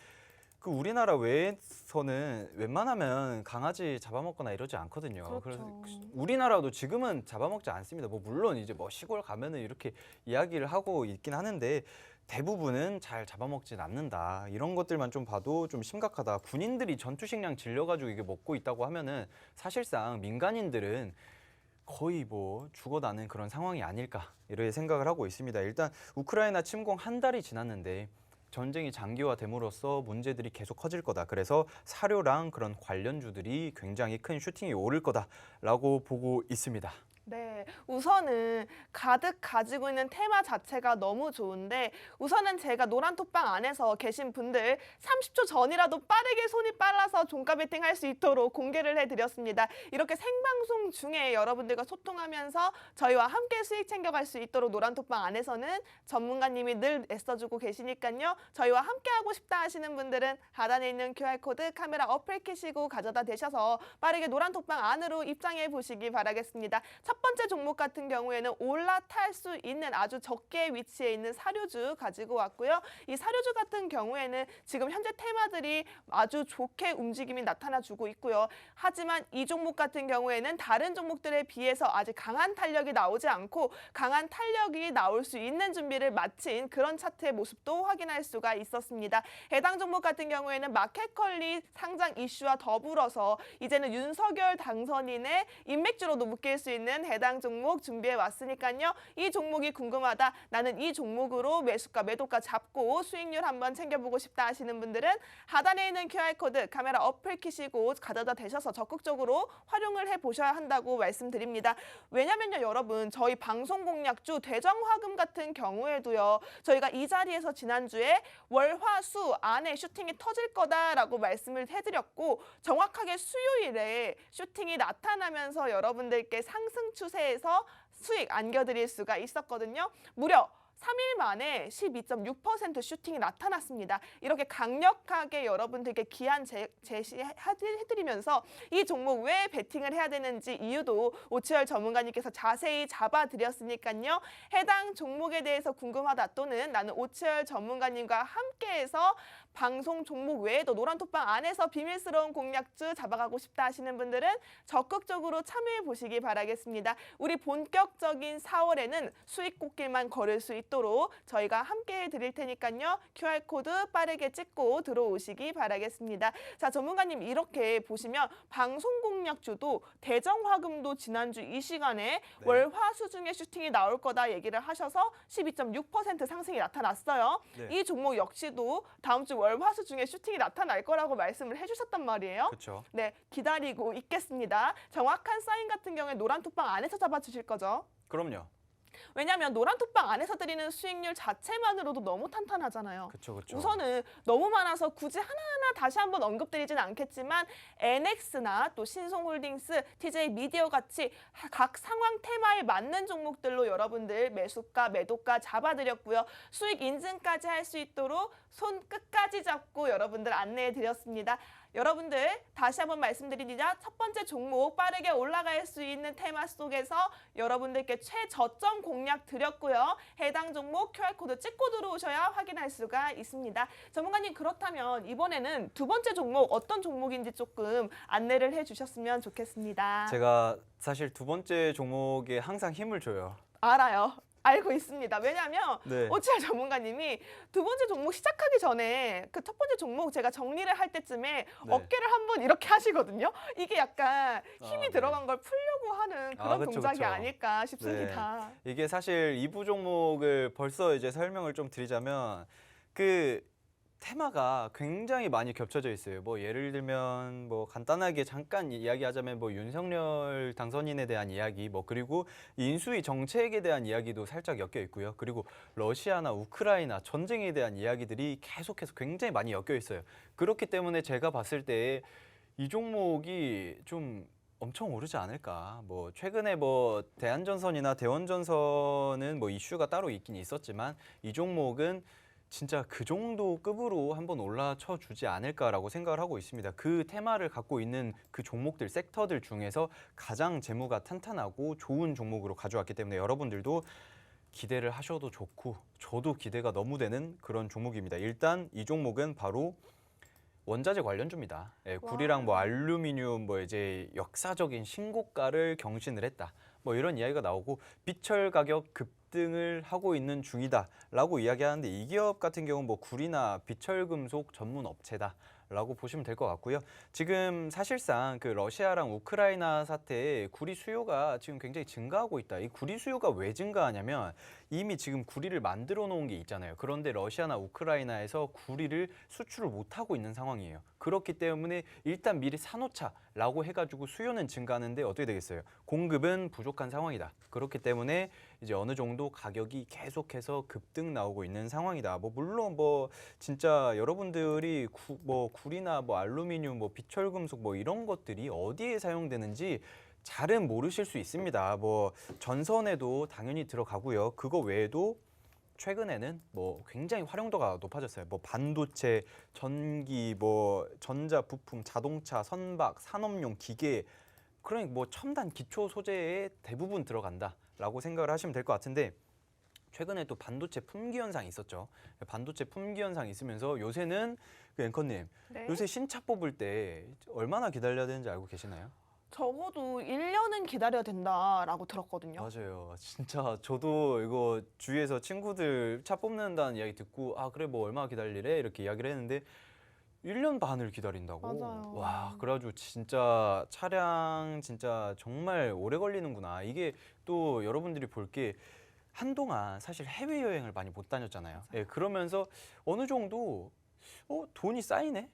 그 우리나라 외에서는 웬만하면 강아지 잡아먹거나 이러지 않거든요. 그래서 우리나라도 지금은 잡아먹지 않습니다. 뭐 물론 이제 뭐 시골 가면은 이렇게 이야기를 하고 있긴 하는데 대부분은 잘 잡아먹진 않는다. 이런 것들만 좀 봐도 좀 심각하다. 군인들이 전투식량 질려가지고 이게 먹고 있다고 하면은 사실상 민간인들은 거의 뭐 죽어나는 그런 상황이 아닐까 이렇게 생각을 하고 있습니다. 일단 우크라이나 침공 한 달이 지났는데 전쟁이 장기화됨으로써 문제들이 계속 커질 거다. 그래서 사료랑 그런 관련주들이 굉장히 큰 슈팅이 오를 거다라고 보고 있습니다. 네, 우선은 가득 가지고 있는 테마 자체가 너무 좋은데 우선은 제가 노란톡방 안에서 계신 분들 30초 전이라도 빠르게 손이 빨라서 종가 베팅할 수 있도록 공개를 해드렸습니다. 이렇게 생방송 중에 여러분들과 소통하면서 저희와 함께 수익 챙겨갈 수 있도록 노란톡방 안에서는 전문가님이 늘 애써주고 계시니까요. 저희와 함께 하고 싶다 하시는 분들은 하단에 있는 QR코드 카메라 어플 켜시고 가져다 대셔서 빠르게 노란톡방 안으로 입장해 보시기 바라겠습니다. 첫 번째 종목 같은 경우에는 올라탈 수 있는 아주 적게 위치해 있는 사료주 가지고 왔고요. 이 사료주 같은 경우에는 지금 현재 테마들이 아주 좋게 움직임이 나타나주고 있고요. 하지만 이 종목 같은 경우에는 다른 종목들에 비해서 아직 강한 탄력이 나오지 않고 강한 탄력이 나올 수 있는 준비를 마친 그런 차트의 모습도 확인할 수가 있었습니다. 해당 종목 같은 경우에는 마켓컬리 상장 이슈와 더불어서 이제는 윤석열 당선인의 인맥주로도 묶일 수 있는 해당 종목 준비해 왔으니까요. 이 종목이 궁금하다. 나는 이 종목으로 매수가 매도가 잡고 수익률 한번 챙겨보고 싶다 하시는 분들은 하단에 있는 QR코드 카메라 어플 켜시고 가져다 대셔서 적극적으로 활용을 해보셔야 한다고 말씀드립니다. 왜냐면요 여러분 저희 방송 공략주 대정화금 같은 경우에도요. 저희가 이 자리에서 지난주에 월화수 안에 슈팅이 터질 거다라고 말씀을 해드렸고 정확하게 수요일에 슈팅이 나타나면서 여러분들께 상승 추세에서 수익 안겨드릴 수가 있었거든요. 무려 3일 만에 12.6% 슈팅이 나타났습니다. 이렇게 강력하게 여러분들께 기한 제시해드리면서 이 종목 왜 베팅을 해야 되는지 이유도 오치열 전문가님께서 자세히 잡아드렸으니까요. 해당 종목에 대해서 궁금하다 또는 나는 오치열 전문가님과 함께해서 방송 종목 외에도 노란톡방 안에서 비밀스러운 공략주 잡아가고 싶다 하시는 분들은 적극적으로 참여해 보시기 바라겠습니다. 우리 본격적인 4월에는 수익 꽃길만 걸을 수 있도록 저희가 함께 해드릴 테니까요. QR코드 빠르게 찍고 들어오시기 바라겠습니다. 자, 전문가님 이렇게 보시면 방송 공략주도 대정화금도 지난주 이 시간에 월화수 중에 슈팅이 나올 거다 얘기를 하셔서 12.6% 상승이 나타났어요. 이 종목 역시도 다음 주 월화수 중에 슈팅이 나타날 거라고 말씀을 해주셨단 말이에요. 그렇죠. 네, 기다리고 있겠습니다. 정확한 사인 같은 경우에 노란톡방 안에서 잡아주실 거죠? 그럼요. 왜냐하면 노란톡방 안에서 드리는 수익률 자체만으로도 너무 탄탄하잖아요. 그렇죠. 우선은 너무 많아서 굳이 하나하나 다시 한번 언급드리진 않겠지만 NX나 또 신송홀딩스, TJ 미디어 같이 각 상황 테마에 맞는 종목들로 여러분들 매수가, 매도가 잡아드렸고요. 수익 인증까지 할 수 있도록 손 끝까지 잡고 여러분들 안내해드렸습니다. 여러분들 다시 한번 말씀드리자 첫 번째 종목 빠르게 올라갈 수 있는 테마 속에서 여러분들께 최저점 공략 드렸고요. 해당 종목 QR코드 찍고 들어오셔야 확인할 수가 있습니다. 전문가님 그렇다면 이번에는 두 번째 종목 어떤 종목인지 조금 안내를 해주셨으면 좋겠습니다. 제가 사실 두 번째 종목에 항상 힘을 줘요. 알아요. 알고 있습니다. 왜냐하면 네. 오치알 전문가님이 두 번째 종목 시작하기 전에 그 첫 번째 종목 제가 정리를 할 때쯤에 네. 어깨를 한번 이렇게 하시거든요. 이게 약간 힘이 네. 들어간 걸 풀려고 하는 그런 그쵸, 동작이 그쵸. 아닐까 싶습니다. 이게 사실 2부 종목을 벌써 이제 설명을 좀 드리자면 그 테마가 굉장히 많이 겹쳐져 있어요. 뭐 예를 들면 뭐 간단하게 잠깐 이야기하자면 뭐 윤석열 당선인에 대한 이야기, 뭐 그리고 인수위 정책에 대한 이야기도 살짝 엮여 있고요. 그리고 러시아나 우크라이나 전쟁에 대한 이야기들이 계속해서 굉장히 많이 엮여 있어요. 그렇기 때문에 제가 봤을 때 이 종목이 좀 엄청 오르지 않을까. 뭐 최근에 뭐 대한전선이나 대원전선은 뭐 이슈가 따로 있긴 있었지만 이 종목은 진짜 그 정도 급으로 한번 올라쳐 주지 않을까라고 생각을 하고 있습니다. 그 테마를 갖고 있는 그 종목들, 섹터들 중에서 가장 재무가 탄탄하고 좋은 종목으로 가져왔기 때문에 여러분들도 기대를 하셔도 좋고 저도 기대가 너무 되는 그런 종목입니다. 일단 이 종목은 바로 원자재 관련주입니다. 예, 구리랑 뭐 알루미늄 뭐 이제 역사적인 신고가를 경신을 했다. 뭐 이런 이야기가 나오고 비철 가격 급등을 하고 있는 중이다라고 이야기하는데 이 기업 같은 경우는 뭐 구리나 비철 금속 전문 업체다라고 보시면 될 것 같고요. 지금 사실상 그 러시아랑 우크라이나 사태에 구리 수요가 지금 굉장히 증가하고 있다. 이 구리 수요가 왜 증가하냐면 이미 지금 구리를 만들어 놓은 게 있잖아요. 그런데 러시아나 우크라이나에서 구리를 수출을 못 하고 있는 상황이에요. 그렇기 때문에 일단 미리 사놓자라고 해가지고 수요는 증가하는데 어떻게 되겠어요? 공급은 부족한 상황이다. 그렇기 때문에 이제 어느 정도 가격이 계속해서 급등 나오고 있는 상황이다. 뭐 물론 뭐 진짜 여러분들이 뭐 구리나 뭐 알루미늄, 뭐 비철금속 뭐 이런 것들이 어디에 사용되는지 잘은 모르실 수 있습니다. 뭐 전선에도 당연히 들어가고요. 그거 외에도 최근에는 뭐 굉장히 활용도가 높아졌어요. 뭐 반도체, 전기, 뭐 전자 부품, 자동차, 선박, 산업용 기계, 그러니까 뭐 첨단 기초 소재에 대부분 들어간다라고 생각을 하시면 될 것 같은데 최근에 또 반도체 품귀 현상이 있었죠. 반도체 품귀 현상이 있으면서 요새는 그 앵커님, 네. 요새 신차 뽑을 때 얼마나 기다려야 되는지 알고 계시나요? 적어도 1년은 기다려야 된다라고 들었거든요. 맞아요. 진짜 저도 이거 주위에서 친구들 차 뽑는다는 이야기 듣고 아 그래 뭐 얼마 기다리래 이렇게 이야기를 했는데 1년 반을 기다린다고. 맞아요. 와 그래가지고 진짜 차량 진짜 정말 오래 걸리는구나. 이게 또 여러분들이 볼 게 한동안 사실 해외여행을 많이 못 다녔잖아요. 예, 그러면서 어느 정도 돈이 쌓이네?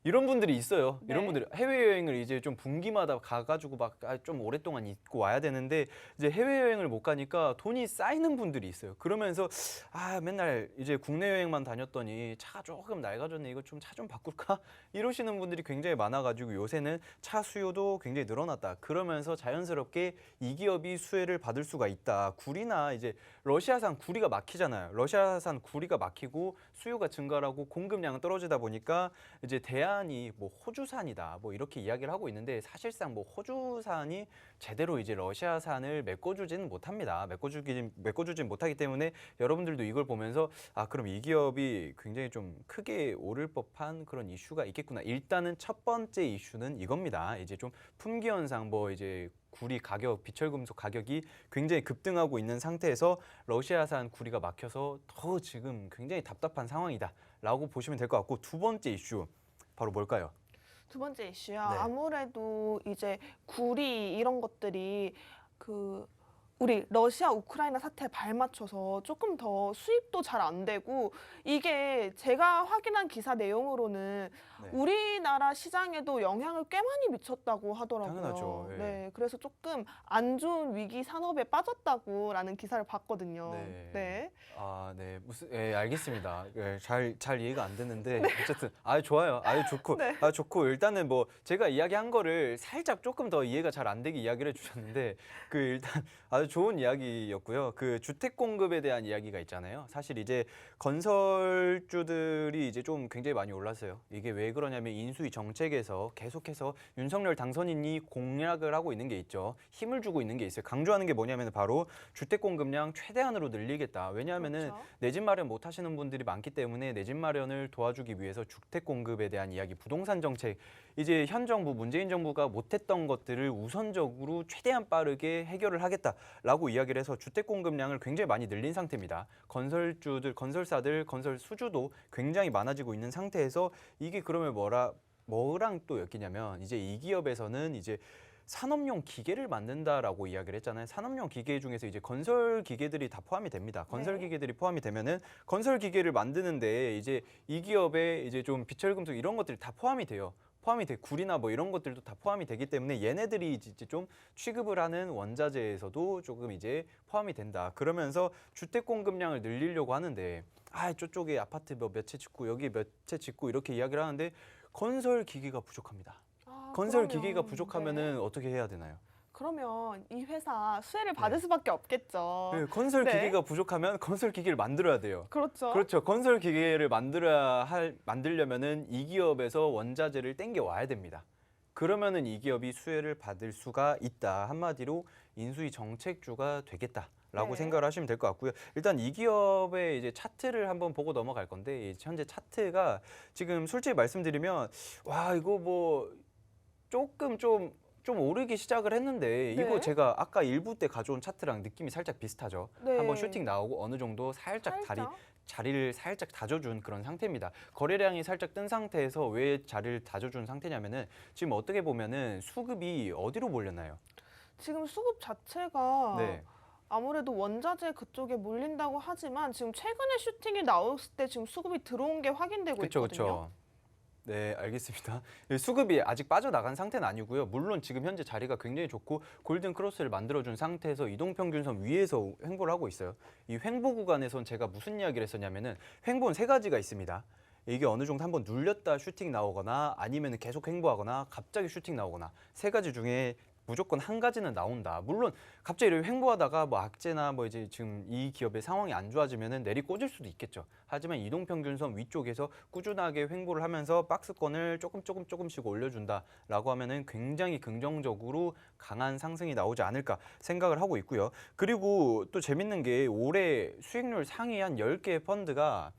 이런 분들이 있어요. 네. 이런 분들이 해외여행을 이제 좀 분기마다 가가지고 막 좀 오랫동안 있고 와야 되는데 이제 해외여행을 못 가니까 돈이 쌓이는 분들이 있어요. 그러면서 아 맨날 이제 국내 여행만 다녔더니 차가 조금 낡아졌네. 이거 좀 차 좀 바꿀까? 이러시는 분들이 굉장히 많아가지고 요새는 차 수요도 굉장히 늘어났다. 그러면서 자연스럽게 이 기업이 수혜를 받을 수가 있다. 구리나 이제 러시아산 구리가 막히잖아요. 러시아산 구리가 막히고 수요가 증가하고 공급량은 떨어지다 보니까 이제 대안이 뭐 호주산이다 뭐 이렇게 이야기를 하고 있는데 사실상 뭐 호주산이 제대로 이제 러시아산을 메꿔주지는 못합니다. 메꿔주진 못하기 때문에 여러분들도 이걸 보면서 아 그럼 이 기업이 굉장히 좀 크게 오를 법한 그런 이슈가 있겠구나. 일단은 첫 번째 이슈는 이겁니다. 이제 좀 품귀 현상 뭐 이제 구리 가격, 비철금속 가격이 굉장히 급등하고 있는 상태에서 러시아산 구리가 막혀서 더 지금 굉장히 답답한 상황이다라고 보시면 될 것 같고 두 번째 이슈 바로 뭘까요? 두 번째 이슈요. 네. 아무래도 이제 구리 이런 것들이 그 우리 러시아 우크라이나 사태에 발맞춰서 조금 더 수입도 잘 안 되고 이게 제가 확인한 기사 내용으로는 네. 우리나라 시장에도 영향을 꽤 많이 미쳤다고 하더라고요. 당연하죠. 예. 네, 그래서 조금 안 좋은 위기 산업에 빠졌다고라는 기사를 봤거든요. 네. 네. 아, 네. 무슨 알겠습니다. 예, 잘 이해가 안 됐는데 어쨌든 좋아요. 좋고. 네. 좋고 일단은 뭐 제가 이야기한 거를 살짝 조금 더 이해가 잘 안 되게 이야기를 해 주셨는데 그 일단 아주 좋은 이야기였고요. 그 주택 공급에 대한 이야기가 있잖아요. 사실 이제 건설주들이 이제 좀 굉장히 많이 올랐어요. 이게 왜 그러냐면 인수위 정책에서 계속해서 윤석열 당선인이 공약을 하고 있는 게 있죠. 힘을 주고 있는 게 있어요. 강조하는 게 뭐냐면 바로 주택 공급량 최대한으로 늘리겠다. 왜냐하면은 그렇죠. 내 집 마련 못 하시는 분들이 많기 때문에 내 집 마련을 도와주기 위해서 주택 공급에 대한 이야기, 부동산 정책, 이제 현 정부, 문재인 정부가 못했던 것들을 우선적으로 최대한 빠르게 해결을 하겠다라고 이야기를 해서 주택 공급량을 굉장히 많이 늘린 상태입니다. 건설주들, 건설사들, 건설 수주도 굉장히 많아지고 있는 상태에서 이게 그러면 뭐랑 또 엮이냐면 이제 이 기업에서는 이제 산업용 기계를 만든다라고 이야기를 했잖아요. 산업용 기계 중에서 이제 건설 기계들이 다 포함이 됩니다. 건설 네. 기계들이 포함이 되면은 건설 기계를 만드는데 이제 이 기업에 이제 좀 비철금속 이런 것들이 다 포함이 돼요. 포함이 돼 굴이나 뭐 이런 것들도 다 포함이 되기 때문에 얘네들이 이제 좀 취급을 하는 원자재에서도 조금 이제 포함이 된다. 그러면서 주택 공급량을 늘리려고 하는데 저쪽에 아파트 몇 채 짓고 여기 몇 채 짓고 이렇게 이야기를 하는데 건설 기계가 부족합니다. 건설 그러면, 기계가 부족하면은 네. 어떻게 해야 되나요? 그러면 이 회사 수혜를 받을 네. 수밖에 없겠죠. 네, 건설 네. 기계가 부족하면 건설 기계를 만들어야 돼요. 그렇죠. 그렇죠. 건설 기계를 만들려면은 이 기업에서 원자재를 땡겨 와야 됩니다. 그러면은 이 기업이 수혜를 받을 수가 있다. 한마디로 인수위 정책주가 되겠다라고 네. 생각을 하시면 될 것 같고요. 일단 이 기업의 이제 차트를 한번 보고 넘어갈 건데 이 현재 차트가 지금 솔직히 말씀드리면 이거 뭐 조금 좀 오르기 시작을 했는데 이거 네. 제가 아까 일부 때 가져온 차트랑 느낌이 살짝 비슷하죠. 네. 한번 슈팅 나오고 어느 정도 살짝 자리를 살짝 다져준 그런 상태입니다. 거래량이 살짝 뜬 상태에서 왜 자리를 다져준 상태냐면은 지금 어떻게 보면은 수급이 어디로 몰렸나요? 지금 수급 자체가 네. 아무래도 원자재 그쪽에 몰린다고 하지만 지금 최근에 슈팅이 나왔을 때 지금 수급이 들어온 게 확인되고 그렇죠, 있거든요. 그렇죠. 네, 알겠습니다. 수급이 아직 빠져나간 상태는 아니고요. 물론 지금 현재 자리가 굉장히 좋고 골든 크로스를 만들어준 상태에서 이동평균선 위에서 횡보를 하고 있어요. 이 횡보 구간에선 제가 무슨 이야기를 했었냐면은 횡보는 세 가지가 있습니다. 이게 어느 정도 한번 눌렸다 슈팅 나오거나 아니면 계속 횡보하거나 갑자기 슈팅 나오거나 세 가지 중에 무조건 한 가지는 나온다. 물론 갑자기 이렇게 횡보하다가 뭐 악재나 뭐 이제 지금 이 기업의 상황이 안 좋아지면은 내리꽂을 수도 있겠죠. 하지만 이동평균선 위쪽에서 꾸준하게 횡보를 하면서 박스권을 조금씩 올려준다라고 하면은 굉장히 긍정적으로 강한 상승이 나오지 않을까 생각을 하고 있고요. 그리고 또 재밌는 게 올해 수익률 상위 한 10개의 펀드가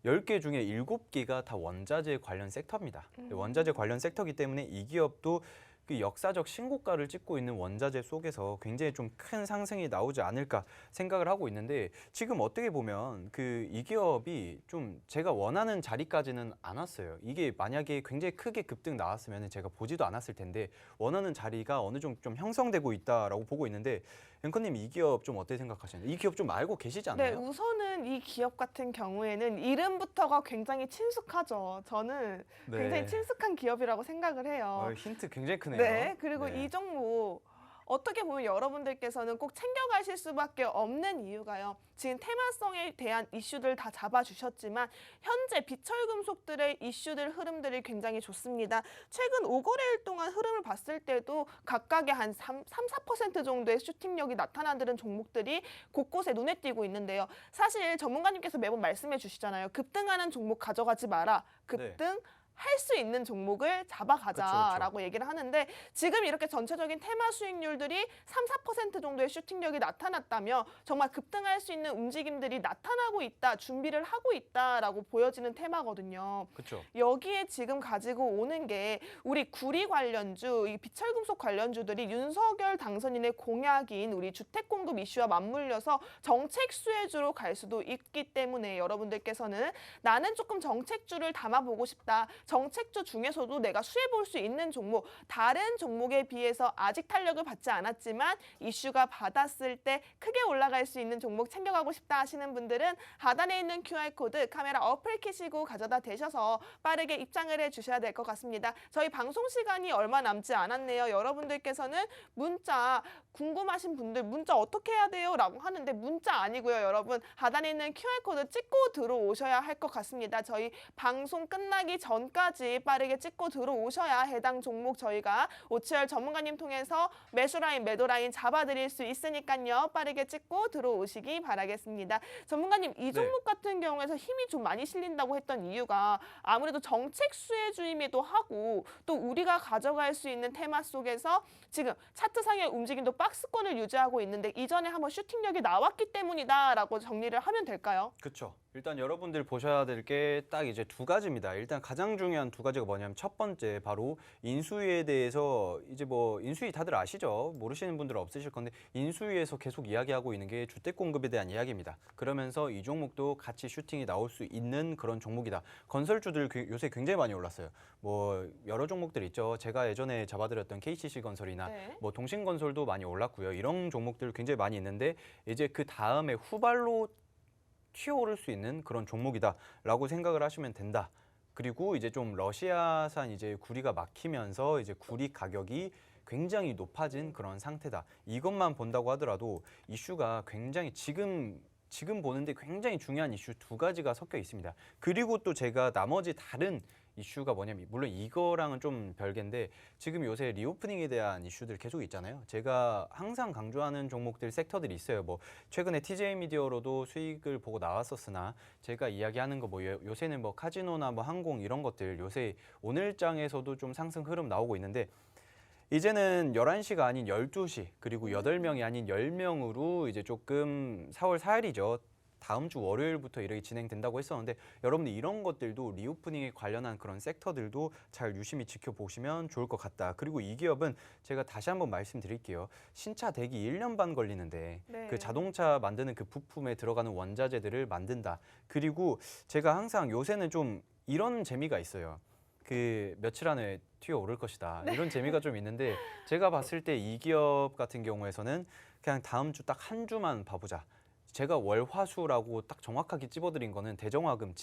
10개 중에 7개가 다 원자재 관련 섹터입니다. 원자재 관련 섹터이기 때문에 이 기업도 그 역사적 신고가를 찍고 있는 원자재 속에서 굉장히 좀 큰 상승이 나오지 않을까 생각을 하고 있는데 지금 어떻게 보면 그 이 기업이 좀 제가 원하는 자리까지는 안 왔어요. 이게 만약에 굉장히 크게 급등 나왔으면 제가 보지도 않았을 텐데 원하는 자리가 어느 정도 좀 형성되고 있다라고 보고 있는데 앵커님 이 기업 좀 어떻게 생각하시나요? 이 기업 좀 알고 계시지 네, 않나요? 우선은 이 기업 같은 경우에는 이름부터가 굉장히 친숙하죠. 저는 굉장히 친숙한 기업이라고 생각을 해요. 힌트 굉장히 크네요. 네, 그리고 네. 이 종목 어떻게 보면 여러분들께서는 꼭 챙겨가실 수밖에 없는 이유가요. 지금 테마성에 대한 이슈들 다 잡아주셨지만 현재 비철금속들의 이슈들 흐름들이 굉장히 좋습니다. 최근 5거래일 동안 흐름을 봤을 때도 각각의 한 3~4% 정도의 슈팅력이 나타나는 종목들이 곳곳에 눈에 띄고 있는데요. 사실 전문가님께서 매번 말씀해 주시잖아요. 급등하는 종목 가져가지 마라. 급등 할 수 있는 종목을 잡아가자라고 얘기를 하는데 지금 이렇게 전체적인 테마 수익률들이 3~4% 정도의 슈팅력이 나타났다며 정말 급등할 수 있는 움직임들이 나타나고 있다, 준비를 하고 있다라고 보여지는 테마거든요. 그렇죠. 여기에 지금 가지고 오는 게 우리 구리 관련주, 이 비철금속 관련주들이 윤석열 당선인의 공약인 우리 주택 공급 이슈와 맞물려서 정책 수혜주로 갈 수도 있기 때문에 여러분들께서는 나는 조금 정책주를 담아보고 싶다. 정책주 중에서도 내가 수혜 볼 수 있는 종목, 다른 종목에 비해서 아직 탄력을 받지 않았지만 이슈가 받았을 때 크게 올라갈 수 있는 종목 챙겨가고 싶다 하시는 분들은 하단에 있는 QR코드 카메라 어플 키시고 가져다 대셔서 빠르게 입장을 해주셔야 될 것 같습니다. 저희 방송 시간이 얼마 남지 않았네요. 여러분들께서는 문자 궁금하신 분들 문자 어떻게 해야 돼요? 라고 하는데 문자 아니고요. 여러분 하단에 있는 QR코드 찍고 들어오셔야 할 것 같습니다. 저희 방송 끝나기 전 전까지 빠르게 찍고 들어오셔야 해당 종목 저희가 오치열 전문가님 통해서 매수 라인, 매도 라인 잡아드릴 수 있으니까요. 빠르게 찍고 들어오시기 바라겠습니다. 전문가님, 이 종목 같은 경우에서 힘이 좀 많이 실린다고 했던 이유가 아무래도 정책 수혜주임이기도 하고 또 우리가 가져갈 수 있는 테마 속에서 지금 차트상의 움직임도 박스권을 유지하고 있는데 이전에 한번 슈팅력이 나왔기 때문이다라고 정리를 하면 될까요? 그렇죠. 일단 여러분들 보셔야 될 게 딱 이제 두 가지입니다. 일단 가장 중요한 두 가지가 뭐냐면 첫 번째 바로 인수위에 대해서 이제 뭐 인수위 다들 아시죠? 모르시는 분들은 없으실 건데 인수위에서 계속 이야기하고 있는 게 주택 공급에 대한 이야기입니다. 그러면서 이 종목도 같이 슈팅이 나올 수 있는 그런 종목이다. 건설주들 요새 굉장히 많이 올랐어요. 뭐 여러 종목들 있죠. 제가 예전에 잡아드렸던 KCC 건설이나 네. 뭐 동신건설도 많이 올랐고요. 이런 종목들 굉장히 많이 있는데 이제 그 다음에 후발로 튀어오를 수 있는 그런 종목이다라고 생각을 하시면 된다. 그리고 이제 좀 러시아산 이제 구리가 막히면서 이제 구리 가격이 굉장히 높아진 그런 상태다. 이것만 본다고 하더라도 이슈가 굉장히 지금 보는데 굉장히 중요한 이슈 두 가지가 섞여 있습니다. 그리고 또 제가 나머지 다른 이슈가 뭐냐면 물론 이거랑은 좀 별개인데 지금 요새 리오프닝에 대한 이슈들 계속 있잖아요. 제가 항상 강조하는 종목들 섹터들이 있어요. 뭐 최근에 TJ 미디어로도 수익을 보고 나왔었으나 제가 이야기하는 거 뭐 요새는 뭐 카지노나 뭐 항공 이런 것들 요새 오늘장에서도 좀 상승 흐름 나오고 있는데 이제는 11시가 아닌 12시 그리고 8명이 아닌 10명으로 이제 조금 4월 4일이죠. 다음 주 월요일부터 이렇게 진행된다고 했었는데 여러분들 이런 것들도 리오프닝에 관련한 그런 섹터들도 잘 유심히 지켜보시면 좋을 것 같다. 그리고 이 기업은 제가 다시 한번 말씀드릴게요. 신차 대기 1년 반 걸리는데 네. 그 자동차 만드는 그 부품에 들어가는 원자재들을 만든다. 그리고 제가 항상 요새는 좀 이런 재미가 있어요. 그 며칠 안에 튀어오를 것이다. 이런 재미가 좀 있는데 제가 봤을 때 이 기업 같은 경우에서는 그냥 다음 주 딱 한 주만 봐보자. 제가 월화수라고 딱 정확하게 찝어드린 거는 대정화금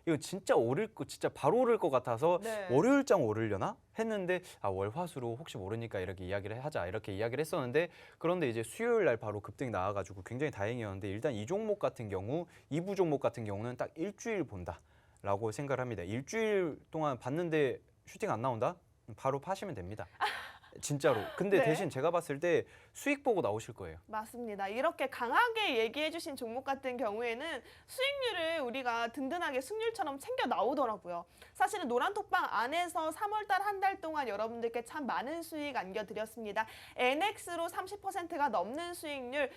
이거 진짜 오를 거 진짜 바로 오를 것 같아서 네. 월요일장 오르려나 했는데 월화수로 혹시 모르니까 이렇게 이야기를 하자 이렇게 이야기를 했었는데 그런데 이제 수요일 날 바로 급등이 나와가지고 굉장히 다행이었는데 일단 이 종목 같은 경우 2부 종목 같은 경우는 딱 일주일 본다라고 생각을 합니다. 일주일 동안 봤는데 슈팅 안 나온다? 바로 파시면 됩니다. 진짜로. 근데 네. 대신 제가 봤을 때 수익 보고 나오실 거예요. 맞습니다. 이렇게 강하게 얘기해 주신 종목 같은 경우에는 수익률을 우리가 든든하게 승률처럼 챙겨 나오더라고요. 사실은 노란톡방 안에서 3월 달 한 달 동안 여러분들께 참 많은 수익 안겨드렸습니다. NX로 30%가 넘는 수익률,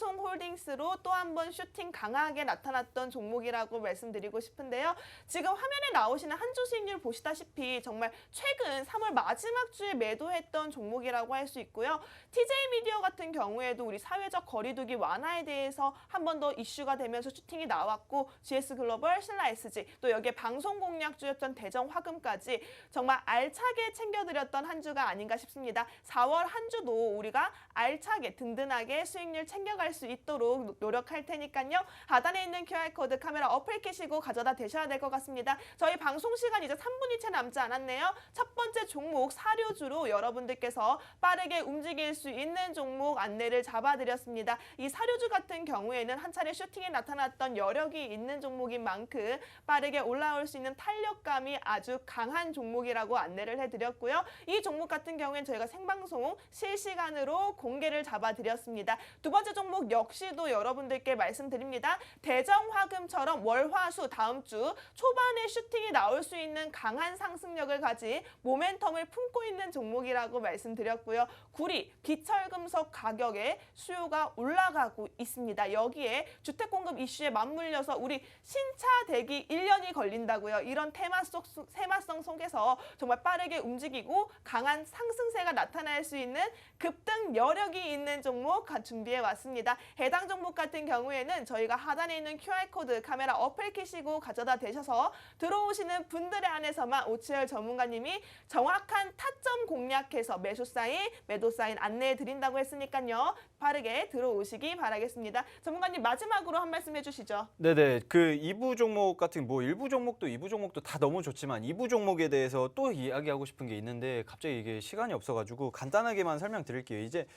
신송홀딩스로 또 한 번 슈팅 강하게 나타났던 종목이라고 말씀드리고 싶은데요. 지금 화면에 나오시는 한 주 수익률 보시다시피 정말 최근 3월 마지막 주에 매도했던 종목이라고 할 수 있고요. TJ 미디어 같은 경우에도 우리 사회적 거리두기 완화에 대해서 한 번 더 이슈가 되면서 슈팅이 나왔고 GS 글로벌, 신라 SG 또 여기에 방송 공략주였던 대정 화금까지 정말 알차게 챙겨드렸던 한 주가 아닌가 싶습니다. 4월 한 주도 우리가 알차게 든든하게 수익률 챙겨갈 수 있도록 노력할 테니까요. 하단에 있는 QR코드 카메라 어플 켜시고 가져다 대셔야 될 것 같습니다. 저희 방송 시간 이제 3분이 채 남지 않았네요. 첫 번째 종목 사료주로 여러분들께서 빠르게 움직일 수 있는 종목 안내를 잡아드렸습니다. 이 사료주 같은 경우에는 한 차례 슈팅에 나타났던 여력이 있는 종목인 만큼 빠르게 올라올 수 있는 탄력감이 아주 강한 종목이라고 안내를 해드렸고요. 이 종목 같은 경우에는 저희가 생방송 실시간으로 공개를 잡아드렸습니다. 두 번째 종목 역시도 여러분들께 말씀드립니다. 대정화금처럼 월화수 다음 주 초반에 슈팅이 나올 수 있는 강한 상승력을 가진 모멘텀을 품고 있는 종목이라고 말씀드렸고요. 구리, 비철금속 가격의 수요가 올라가고 있습니다. 여기에 주택공급 이슈에 맞물려서 우리 신차 대기 1년이 걸린다고요. 이런 테마성 속에서 정말 빠르게 움직이고 강한 상승세가 나타날 수 있는 급등 여력이 있는 종목 준비해 왔습니다. 해당 종목 같은 경우에는 저희가 하단에 있는 QR코드 카메라 어플 켜시고 가져다 대셔서 들어오시는 분들의 안에서만 오치열 전문가님이 정확한 타점 공략해서 통해서 매수 사인, 매도 사인 안내해 드린다고 했으니까요. 빠르게 들어오시기 바라겠습니다. 전문가님 마지막으로 한 말씀 해주시죠. 네네. 그 2부 종목 같은 뭐 1부 종목도 2부 종목도 다 너무 좋지만 2부 종목에 대해서 또 이야기하고 싶은 게 있는데 갑자기 이게 시간이 없어가지고 간단하게만 설명드릴게요. 이제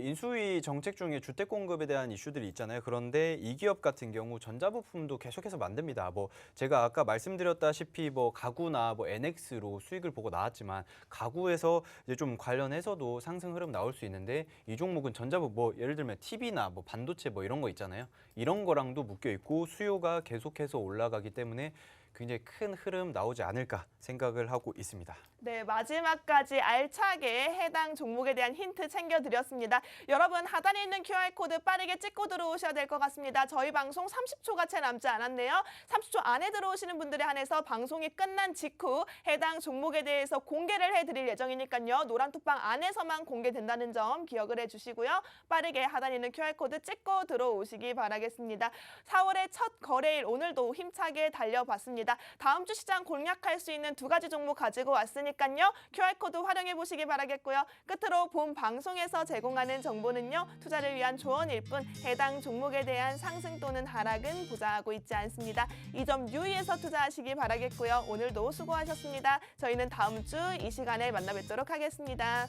인수위 정책 중에 주택 공급에 대한 이슈들이 있잖아요. 그런데 이 기업 같은 경우 전자부품도 계속해서 만듭니다. 뭐 제가 아까 말씀드렸다시피 뭐 가구나 뭐 NX로 수익을 보고 나왔지만 가구에서 이제 좀 관련해서도 상승 흐름 나올 수 있는데 이 종목은 전자부 뭐 예를 들면 TV나 뭐 반도체 뭐 이런 거 있잖아요. 이런 거랑도 묶여 있고 수요가 계속해서 올라가기 때문에 굉장히 큰 흐름 나오지 않을까 생각을 하고 있습니다. 네, 마지막까지 알차게 해당 종목에 대한 힌트 챙겨드렸습니다. 여러분 하단에 있는 QR코드 빠르게 찍고 들어오셔야 될 것 같습니다. 저희 방송 30초가 채 남지 않았네요. 30초 안에 들어오시는 분들에 한해서 방송이 끝난 직후 해당 종목에 대해서 공개를 해드릴 예정이니까요. 노란톡방 안에서만 공개된다는 점 기억을 해주시고요. 빠르게 하단에 있는 QR코드 찍고 들어오시기 바라겠습니다. 4월의 첫 거래일 오늘도 힘차게 달려봤습니다. 다음 주 시장 공략할 수 있는 두 가지 종목 가지고 왔으니까요. QR코드 활용해 보시기 바라겠고요. 끝으로 본 방송에서 제공하는 정보는요. 투자를 위한 조언일 뿐 해당 종목에 대한 상승 또는 하락은 보장하고 있지 않습니다. 이 점 유의해서 투자하시기 바라겠고요. 오늘도 수고하셨습니다. 저희는 다음 주 이 시간에 만나 뵙도록 하겠습니다.